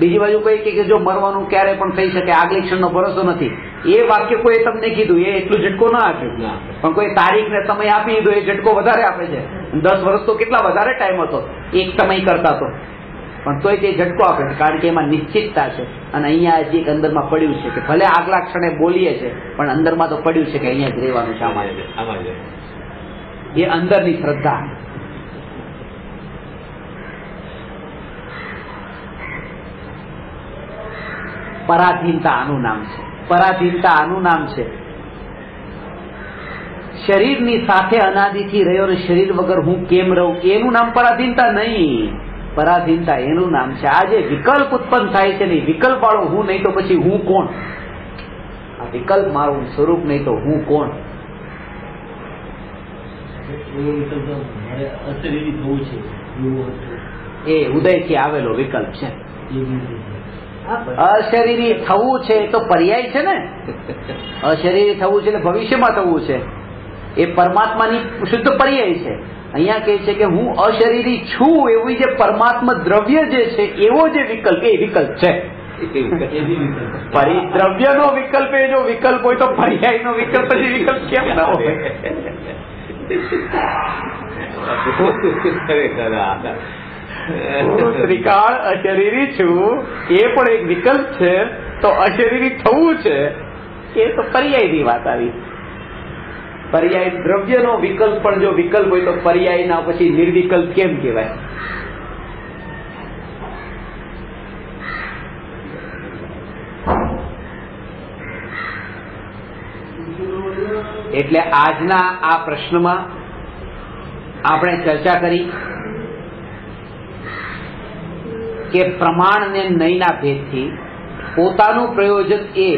બીજી બાજુ કઈ કે જો મરવાનું ક્યારે પણ થઈ શકે, આગલી ક્ષણનો ભરોસો નથી, એ વાક્ય કોઈ તમને કીધું એ એટલું ઝટકો ના આપ્યો, પણ કોઈ તારીખ ને સમય આપી દીધો એ ઝટકો વધારે આપે છે. 10 વર્ષ તો કેટલા વધારે ટાઈમ હતો એક સમય કરતા તો, પણ તોય તે ઝટકો આપે છે, કારણ કે એમાં નિશ્ચિતતા છે. અને અહીંયા હજી એક અંદરમાં પડ્યું છે કે ભલે આગલા ક્ષણે બોલીએ છે, પણ અંદરમાં તો પડ્યું છે કે અહીંયા જ રહેવાનું છે. આમાં એ અંદરની શ્રદ્ધા. પરાધીનતા આનું નામ છે. પરાધીનતા આનું નામ છે. શરીરની સાથે અનાદિથી રહ્યો ને શરીર વગર હું કેમ રહું, એનું નામ પરાધીનતા નહીં. પરાધીનતા એનું નામ છે. આ જે વિકલ્પ ઉત્પન્ન થાય છે ને, વિકલ્પ વાળો હું નહીં તો પછી હું કોણ? આ વિકલ્પ મારું સ્વરૂપ નહીં તો હું કોણ? એ ઉદયથી આવેલો વિકલ્પ છે. અશરીરી થવું છે તો પર્યાય છે ને. અશરીરી થવું છે એટલે ભવિષ્યમાં થવું છે, એ પરમાત્માની શુદ્ધ પર્યાય છે. અહીંયા કહે છે કે હું અશરીરી છું એવું જે પરમાત્મા દ્રવ્ય જે છે એવો જે વિકલ્પ, એ વિકલ્પ છે. પરિદ્રવ્ય નો વિકલ્પ એ જો વિકલ્પ હોય તો પર્યાય નો વિકલ્પ પછી વિકલ્પ કેમ ના હોય? ત્રિકાળ અશરીરી છું એ પણ એક વિકલ્પ છે, તો અશરીરી થવું છે એ તો પર્યાયની વાત આવી. પર્યાય દ્રવ્યનો વિકલ્પ પણ જો વિકલ્પ હોય તો પર્યાયના પછી નિર્વિકલ્પ કેમ કહેવાય? એટલે આજના આ પ્રશ્નમાં આપણે ચર્ચા કરી કે પ્રમાણ ને નયના ભેદથી પોતાનું પ્રયોજન એ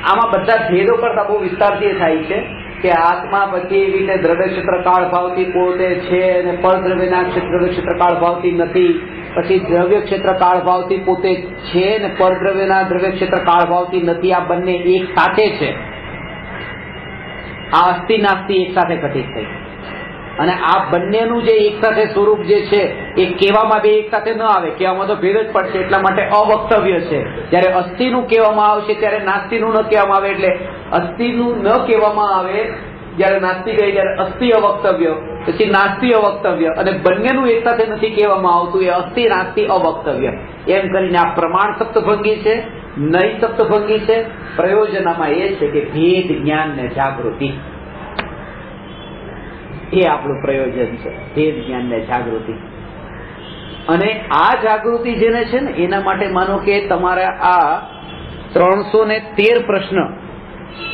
આમાં બધા ભેદો કરતા બહુ વિસ્તારથી થાય છે કે આત્મા પછી એવી રીતે દ્રવ્ય ક્ષેત્ર કાળ ભાવથી પોતે છે અને પરદ્રવ્યના દ્રવ્ય ક્ષેત્ર કાળ ભાવથી નથી, પછી દ્રવ્ય ક્ષેત્ર કાળ ભાવથી પોતે છે ને પરદ્રવ્યના દ્રવ્ય ક્ષેત્ર કાળ ભાવથી નથી. આ બંને એક સાથે છે. આ અસ્થિ નાસ્તિ એક સાથે ઘટિત થઈ અને આ બંનેનું જે એક સાથે સ્વરૂપ જે છે એ કહેવામાં બે એક સાથે ન આવે, કહેવામાં તો ભેદ જ પડશે, એટલા માટે અવક્તવ્ય છે. જયારે અસ્થિનું કહેવામાં આવશે ત્યારે નાસ્તિનું ન કહેવામાં આવે, એટલે અસ્થિનું ન કહેવામાં આવે જયારે નાસ્તિ કહે ત્યારે અસ્થિ અવક્તવ્ય, પછી નાસ્તિ અવક્તવ્ય, અને બંનેનું એક સાથે નથી કહેવામાં આવતું, એ અસ્થિ નાસ્તિ અવક્તવ્ય. એમ કરીને આ પ્રમાણ સપ્તભંગી છે, નય સપ્તભંગી છે. પ્રયોજનમાં એ છે કે ભેદ જ્ઞાન ને જાગૃતિ, એ આપણું પ્રયોજન છે, ભેદ જ્ઞાન ને જાગૃતિ. અને આ જાગૃતિ જેને છે ને એના માટે માનો કે તમારા આ 313 પ્રશ્ન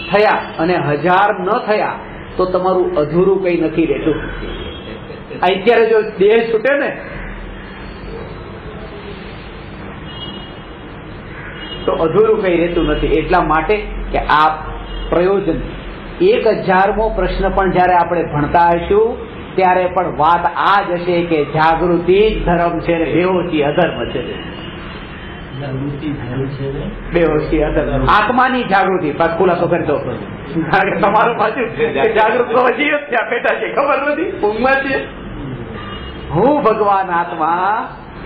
થયા અને 1000 ન થયા તો તમારું અધૂરું કઈ નથી રહેતું. અત્યારે જો દેહ છૂટે ને તો અધૂરું કઈ રહેતું નથી. એટલા માટે કે આ પ્રયોજન 1000મો પ્રશ્ન પણ જયારે આપણે ભણતા હશું ત્યારે પણ વાત આ જ હશે કે જાગૃતિ જ ધર્મ છે ને બેહોશી અધર્મ છે. બેહોશી અધર્મ, આત્માની જાગૃતિ ખુલાસો કરી દો. કારણ કે તમારું પાછું જાગૃત હજી ત્યાં બેઠા છે, ખબર નથી, ઊંઘમાં છે. હું ભગવાન આત્મા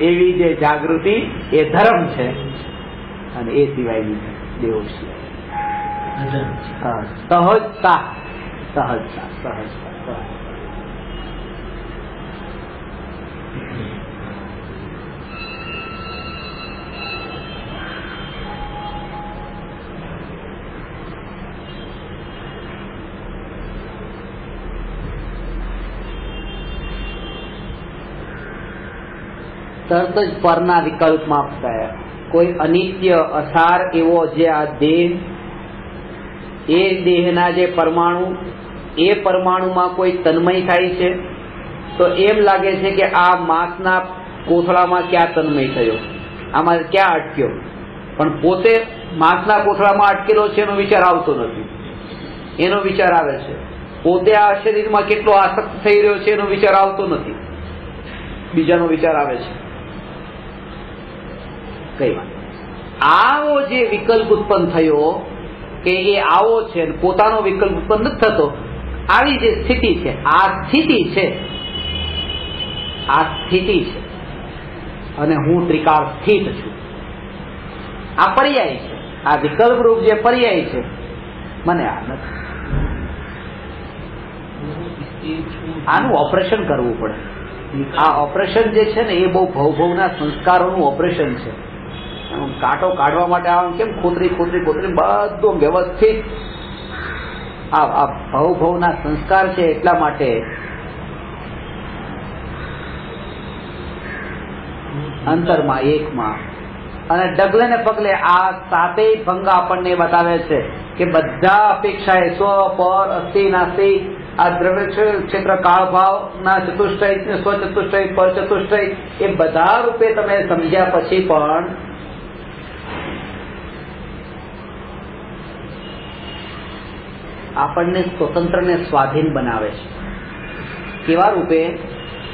એવી જે જાગૃતિ એ ધર્મ છે અને એ સિવાયની બેહોશી સહજતા. તરત જ પરના વિકલ્પમાં આપતા કોઈ અનિત્ય અસાર એવો જે આ દેહ, એ દેહના જે પરમાણુ, એ પરમાણુમાં કોઈ તન્મય થાય છે તો એમ લાગે છે કે આ માંસના કોથળામાં ક્યાં તન્મય થયો, આમાં ક્યાં અટક્યો, પણ પોતે માંસના કોથળામાં અટકેલો છે એનો વિચાર આવતો નથી. એનો વિચાર આવે છે પોતે આ શરીરમાં કેટલો આસક્ત થઈ રહ્યો છે એનો વિચાર આવતો નથી, બીજાનો વિચાર આવે છે. કઈ વાત આવો જે વિકલ્પ ઉત્પન્ન થયો કે એ આવો છે, પોતાનો વિકલ્પ ઉત્પન્ન નથી થતો, આવી જે સ્થિતિ છે આ સ્થિતિ છે, આ સ્થિતિ છે. અને હું ત્રિકાળ સ્થિત છું. આ પર્યાય છે, આ વિકલ્પ રૂપ જે પર્યાય છે, મને આ નથી. આનું ઓપરેશન કરવું પડે. આ ઓપરેશન જે છે ને એ બહુ ભવભવના સંસ્કારોનું ઓપરેશન છે. કાંટો કાઢવા માટે આમ કેમ ખોતરી બધું વ્યવસ્થિત આ ભવભવના સંસ્કાર છે. એટલા માટે અંતરમાં એકમાં અને ડગલે ને પગલે આ સાતેય ભંગ આપણને બતાવે છે કે બધા અપેક્ષાએ સ્વ પર અસ્થિ નાસ્તિ, આ દ્રવ્ય ક્ષેત્ર કાળ ભાવ ના ચતુષ્ટય, સ્વ ચતુષ્ટય, પર ચતુષ્ટય, એ બધા રૂપે તમે સમજ્યા પછી પણ આપણને સ્વતંત્ર ને સ્વાધીન બનાવે છે. કેવા રૂપે?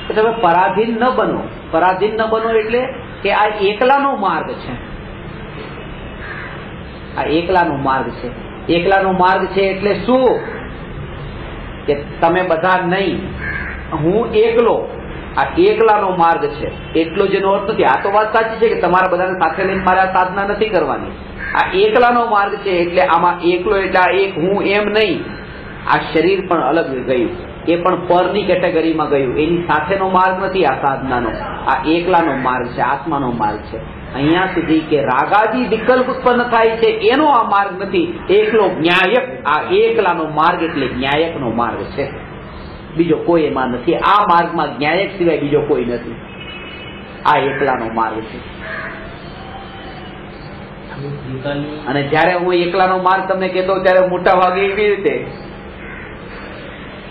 કે તમે પરાધીન ન બનો. પરાધીન ન બનો એટલે કે આ એકલાનો માર્ગ છે. આ એકલાનો માર્ગ છે. એકલાનો માર્ગ છે એટલે શું? કે તમે બધા નહીં, હું એકલો. આ એકલાનો માર્ગ છે. એટલો જેનો અર્થ નથી. આ તો વાત સાચી છે કે તમારા બધાને સાથે લઈને મારે આ સાધના નથી કરવાની. આ એકલાનો માર્ગ છે એટલે આમાં એકલો એટલે એક હું એમ નહીં. આ શરીર પણ અલગ ગયું, એ પણ પરની કેટેગરીમાં ગયું. એની સાથેનો માર્ગ નથી આ સાધનાનો. આ એકલાનો માર્ગ છે, આત્માનો માર્ગ છે. અહીંયા સુધી કે રાગાદી વિકલ્પ ઉત્પન્ન થાય છે એનો આ માર્ગ નથી. એકલો ન્યાયક, આ એકલાનો માર્ગ એટલે ન્યાયકનો માર્ગ છે. બીજો કોઈ એમાં નથી. આ માર્ગમાં ન્યાયક સિવાય બીજો કોઈ નથી. આ એકલાનો માર્ગ છે. અને જયારે હું એકલાનો માર્ગ તમને કહેતો ત્યારે મોટા ભાગે એવી રીતે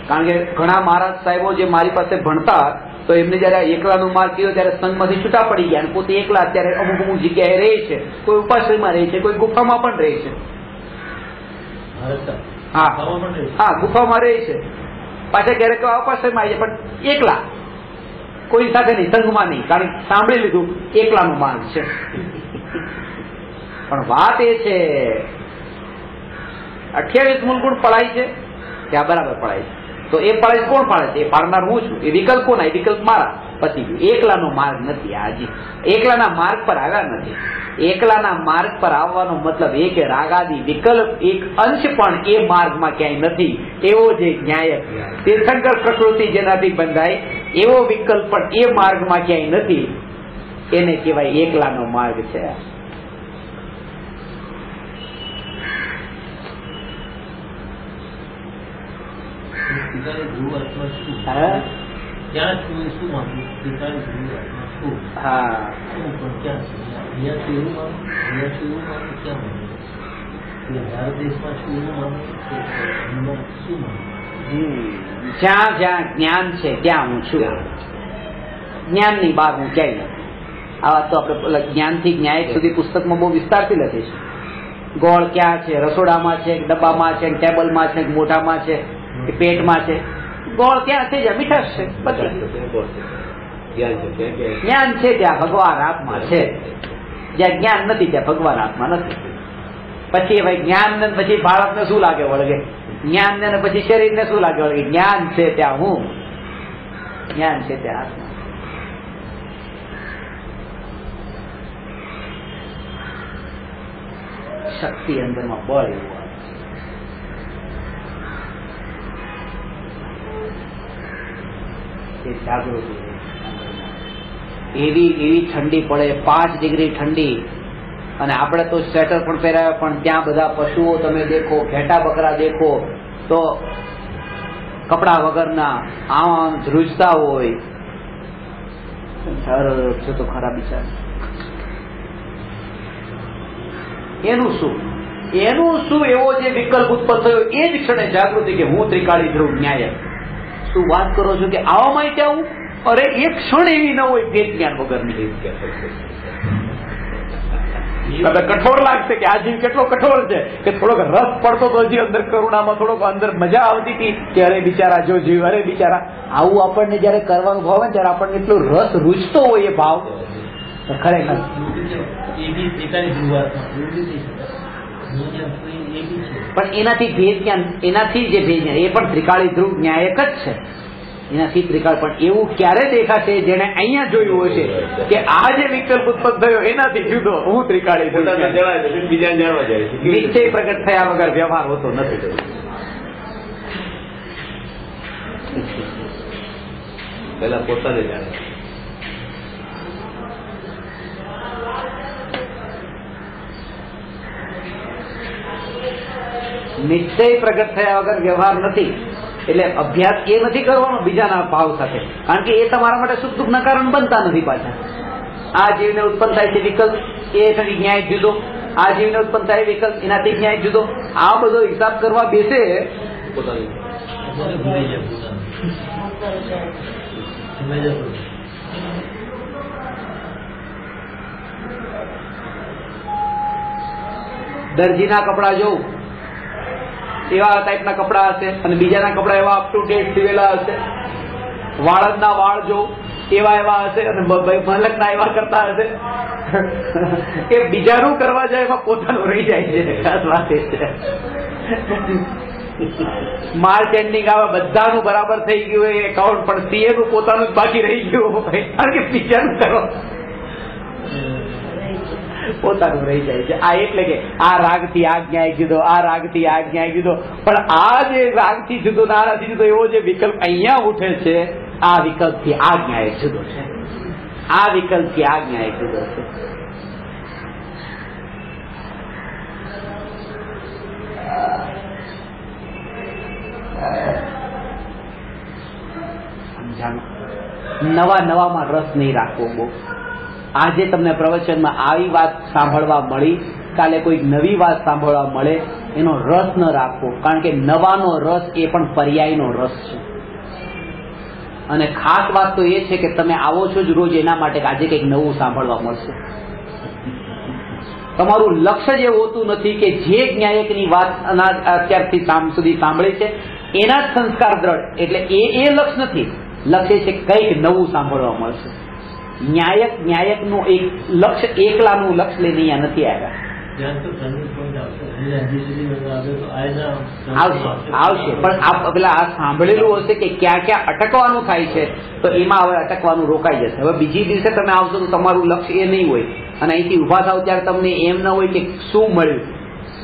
કારણ કે ઘણા મહારાજ સાહેબો જે મારી પાસે ભણતા તો એમને જયારે એકલાનો માર્ગ કયો ત્યારે સંઘમાંથી છૂટા પડી ગયા અને પોતે એકલા અત્યારે અમુક અમુક જગ્યાએ રહે છે, કોઈ ઉપાશ્રયમાં રહે છે, કોઈ ગુફામાં પણ રહે છે. હા, ગુફામાં રહે છે, પાછા ક્યારેક ઉપાશ્રયમાં આવે છે, પણ એકલા, કોઈ સાથે નહીં, સંઘમાં નહીં, કારણ કે સાંભળી લીધું એકલાનો માર્ગ છે. પણ વાત એ છે 28 મૂળગુણ પડાય છે ત્યાં બરાબર પડાય છે. તો એ પડાય કોણ પાડે છે? એ પાડનાર હું છું. એ વિકલ્પ કોના? એ વિકલ્પ મારા. પતી ગયું. એકલાનો માર્ગ નથી. હાજી, એકલાના માર્ગ પર આવ્યા નથી. એકલાના માર્ગ પર આવવાનો મતલબ એ કે રાગાદી વિકલ્પ એક અંશ પણ એ માર્ગમાં ક્યાંય નથી. એવો જે ન્યાયક તીર્થંકર પ્રકૃતિ જેનાથી બંધાય એવો વિકલ્પ પણ એ માર્ગમાં ક્યાંય નથી. એને કહેવાય એકલાનો માર્ગ છે. જ્યાં જ્યાં જ્ઞાન છે ત્યાં હું છું. જ્ઞાન ની બહાર હું ક્યાંય નથી. આ વાત તો આપણે જ્ઞાનથી ન્યાયિક સુધી પુસ્તકમાં બહુ વિસ્તારથી લખી છે. ગોળ ક્યાં છે? રસોડામાં છે, ડબ્બામાં છે, ટેબલમાં છે, મોઢામાં છે, પેટમાં છે. ગોળ ક્યાં છે? જ્યાં મીઠાશ છે. જ્ઞાન છે ત્યાં ભગવાન આત્મા છે. જ્યાં જ્ઞાન નથી ત્યાં ભગવાન આત્મા નથી. પછી ભાઈ જ્ઞાન ને પછી બાળકને શું લાગે વળગે? જ્ઞાન ને પછી શરીરને શું લાગે વળગે? જ્ઞાન છે ત્યાં હું, જ્ઞાન છે ત્યાં આત્મા. શક્તિ અંદરમાં બળ એવું જાગૃતિ એવી ઠંડી પડે 5 ડિગ્રી ઠંડી, અને આપણે તો સ્વેટર પણ પહેરાવે, પણ ત્યાં બધા પશુઓ તમે દેખો, ઘેટા બકરા દેખો તો કપડા વગરના આમ ધ્રુજતા હોય. છે તો ખરા બિચાર. એનું શું એવો જે વિકલ્પ ઉત્પન્ન થયો એ જ ક્ષણે જાગૃતિ કે હું ત્રિકાળી ધ્રુવ ન્યાયક. શું વાત કરો છો કે આવામાં ક્યાં હું? અરે એક ક્ષણ એવી ન હોય ભેદ જ્ઞાન વગરની. કઠોર લાગશે કે આ જીવ કેટલો કઠોર છે, કે થોડોક રસ પડતો તો હજી અંદર કરુણામાં, થોડોક અંદર મજા આવતી હતી કે અરે બિચારા જો જીવ, અરે બિચારા. આવું આપણને જયારે કરવાનું ભાવ હોય ત્યારે આપણને એટલો રસ રૂચતો હોય એ ભાવ ખરેખર. પણ એનાથી ભેદ જ્ઞાન, એનાથી જે ભેદ જ્ઞાન એ પણ ત્રિકાળી ધ્રુવ ન્યાયક જ છે. એનાથી ત્રિકાળ પણ એવું ક્યારે દેખાશે જેને અહીંયા જોયું હશે કે આ જે વિકલ્પ ઉત્પન્ન થયો એનાથી જુદો હું ત્રિકાળી ધ્રુવ. નિશ્ચય પ્રગટ થયા વગર વ્યવહાર હોતો નથી. પેલા પોતાને જાણે. નિશ્ચય પ્રગટ થયા વગર વ્યવહાર નથી. એટલે અભ્યાસ એ નથી કરવાનો બીજાના ભાવ સાથે, કારણ કે એ તમારા માટે સુખ દુઃખના કારણ બનતા નથી પાછા. આ જીવને ઉત્પન્ન થાય છે વિકલ્પ, એનાથી ન્યાય જુદો. આ જીવને ઉત્પન્ન થાય વિકલ્પ, એનાથી ન્યાય જુદો. આ બધો હિસાબ કરવા બેસે દરજીના કપડા જોઉં એવા ટાઈપના કપડા હશે, અને બીજાના કપડા એવા અપ ટુ ડેટ સીવેલા હશે. વાળદના વાળ જો એવા હશે, અને મલકના એવા કરતા હશે કે બીજાનું કરવા જાય એમાં પોતાનું રહી જાય છે. ખાસ વાત એ છે. માર્ચ એન્ડિંગ આવે, બધાનું બરાબર થઈ ગયું હોય એકાઉન્ટ, પણ સીએ નું પોતાનું જ બાકી રહી ગયું કારણ કે બીજાનું કરવા પોતાનું રહી જાય છે. આ એટલે કે આ રાગથી આ ન્યાય જુદો, આ રાગથી આ ન્યાય જુદો. પણ આ જે રાગથી જુદો નારાથી જુદો એવો જે વિકલ્પ અહીંયા ઉઠે છે, આ વિકલ્પથી આ ન્યાય જુદો છે. આ વિકલ્પથી આ ન્યાય જુદો છે. નવામાં રસ નહીં રાખવો બહુ. આજે તમને પ્રવચનમાં આવી વાત સાંભળવા મળી, કાલે કોઈક નવી વાત સાંભળવા મળે, એનો રસ ન રાખવો, કારણ કે નવાનો રસ એ પણ પર્યાયનો રસ છે. અને ખાસ વાત તો એ છે કે તમે આવો છો જ રોજ એના માટે કે આજે કંઈક નવું સાંભળવા મળશે. તમારું લક્ષ્ય જ એવું હોતું નથી કે જે ન્યાયકની વાત અત્યારથી સુધી સાંભળી છે એના જ સંસ્કાર દ્રઢ, એટલે એ લક્ષ્ય નથી. લક્ષ્ય છે કંઈક નવું સાંભળવા મળશે. ન્યાયકનું એક લક્ષ્ય, એકલાનું લક્ષ્ય લઈને અહીંયા નથી આવ્યા. આવશે પણ પેલા આ સાંભળેલું હશે કે ક્યાં ક્યાં અટકવાનું થાય છે, તો એમાં હવે અટકવાનું રોકાઈ જશે. હવે બીજી દિવસે તમે આવશો તો તમારું લક્ષ્ય એ નહીં હોય, અને અહીંથી ઉભા થાવ ત્યારે તમને એમ ન હોય કે શું મળ્યું.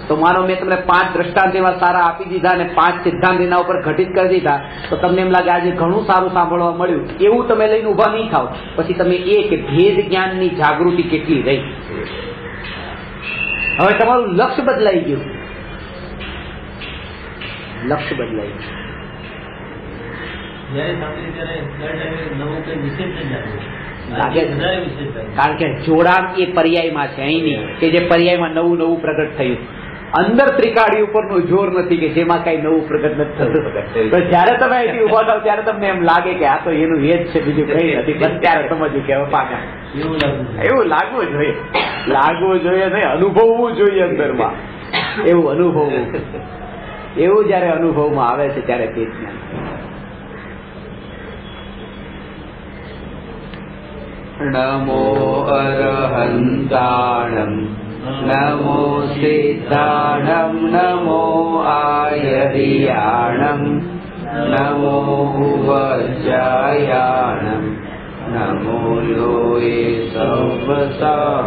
તો માનો મેં તમને 5 દ્રષ્ટાંત એવા સારા આપી દીધા અને 5 સિદ્ધાંત એના ઉપર ઘટિત કરી દીધા, તો તમને એમ લાગે આજે ઘણું સારું સાંભળવા મળ્યું. એવું તમે લઈને ઉભા નહીં થાવ. પછી તમે એ કે ભેદ જ્ઞાનની જાગૃતિ કેટલી રહી. હવે તમારું લક્ષ્ય બદલાઈ ગયું. લક્ષ્ય બદલાઈ ગયું. કારણ કે જોડાણ એ પર્યાયમાં છે, અહીં નહીં કે જે પર્યાયમાં નવું નવું પ્રગટ થયું. અંદર ત્રિકાળી ઉપરનું જોર નથી કે જેમાં કઈ નવું પ્રગટ નથી થતું. તો જયારે તમે અહીંથી ઉભા થાવ ત્યારે તમને એમ લાગે કે આ તો એનું એ જ છે, બીજું કઈ નથી. બસ ત્યારે સમજવું કે પાકા એવું લાગવું જોઈએ. લાગવું જોઈએ નહીં, અનુભવવું જોઈએ અંદરમાં. એવું અનુભવવું, એવું જયારે અનુભવમાં આવે છે ત્યારે તે જ્ઞાન. નમો અરહંતાણમ નમો સિદ્ધાણમ નમો આયરિયાણમ નમો વજ્જાયાણમ નમો લોય સવસા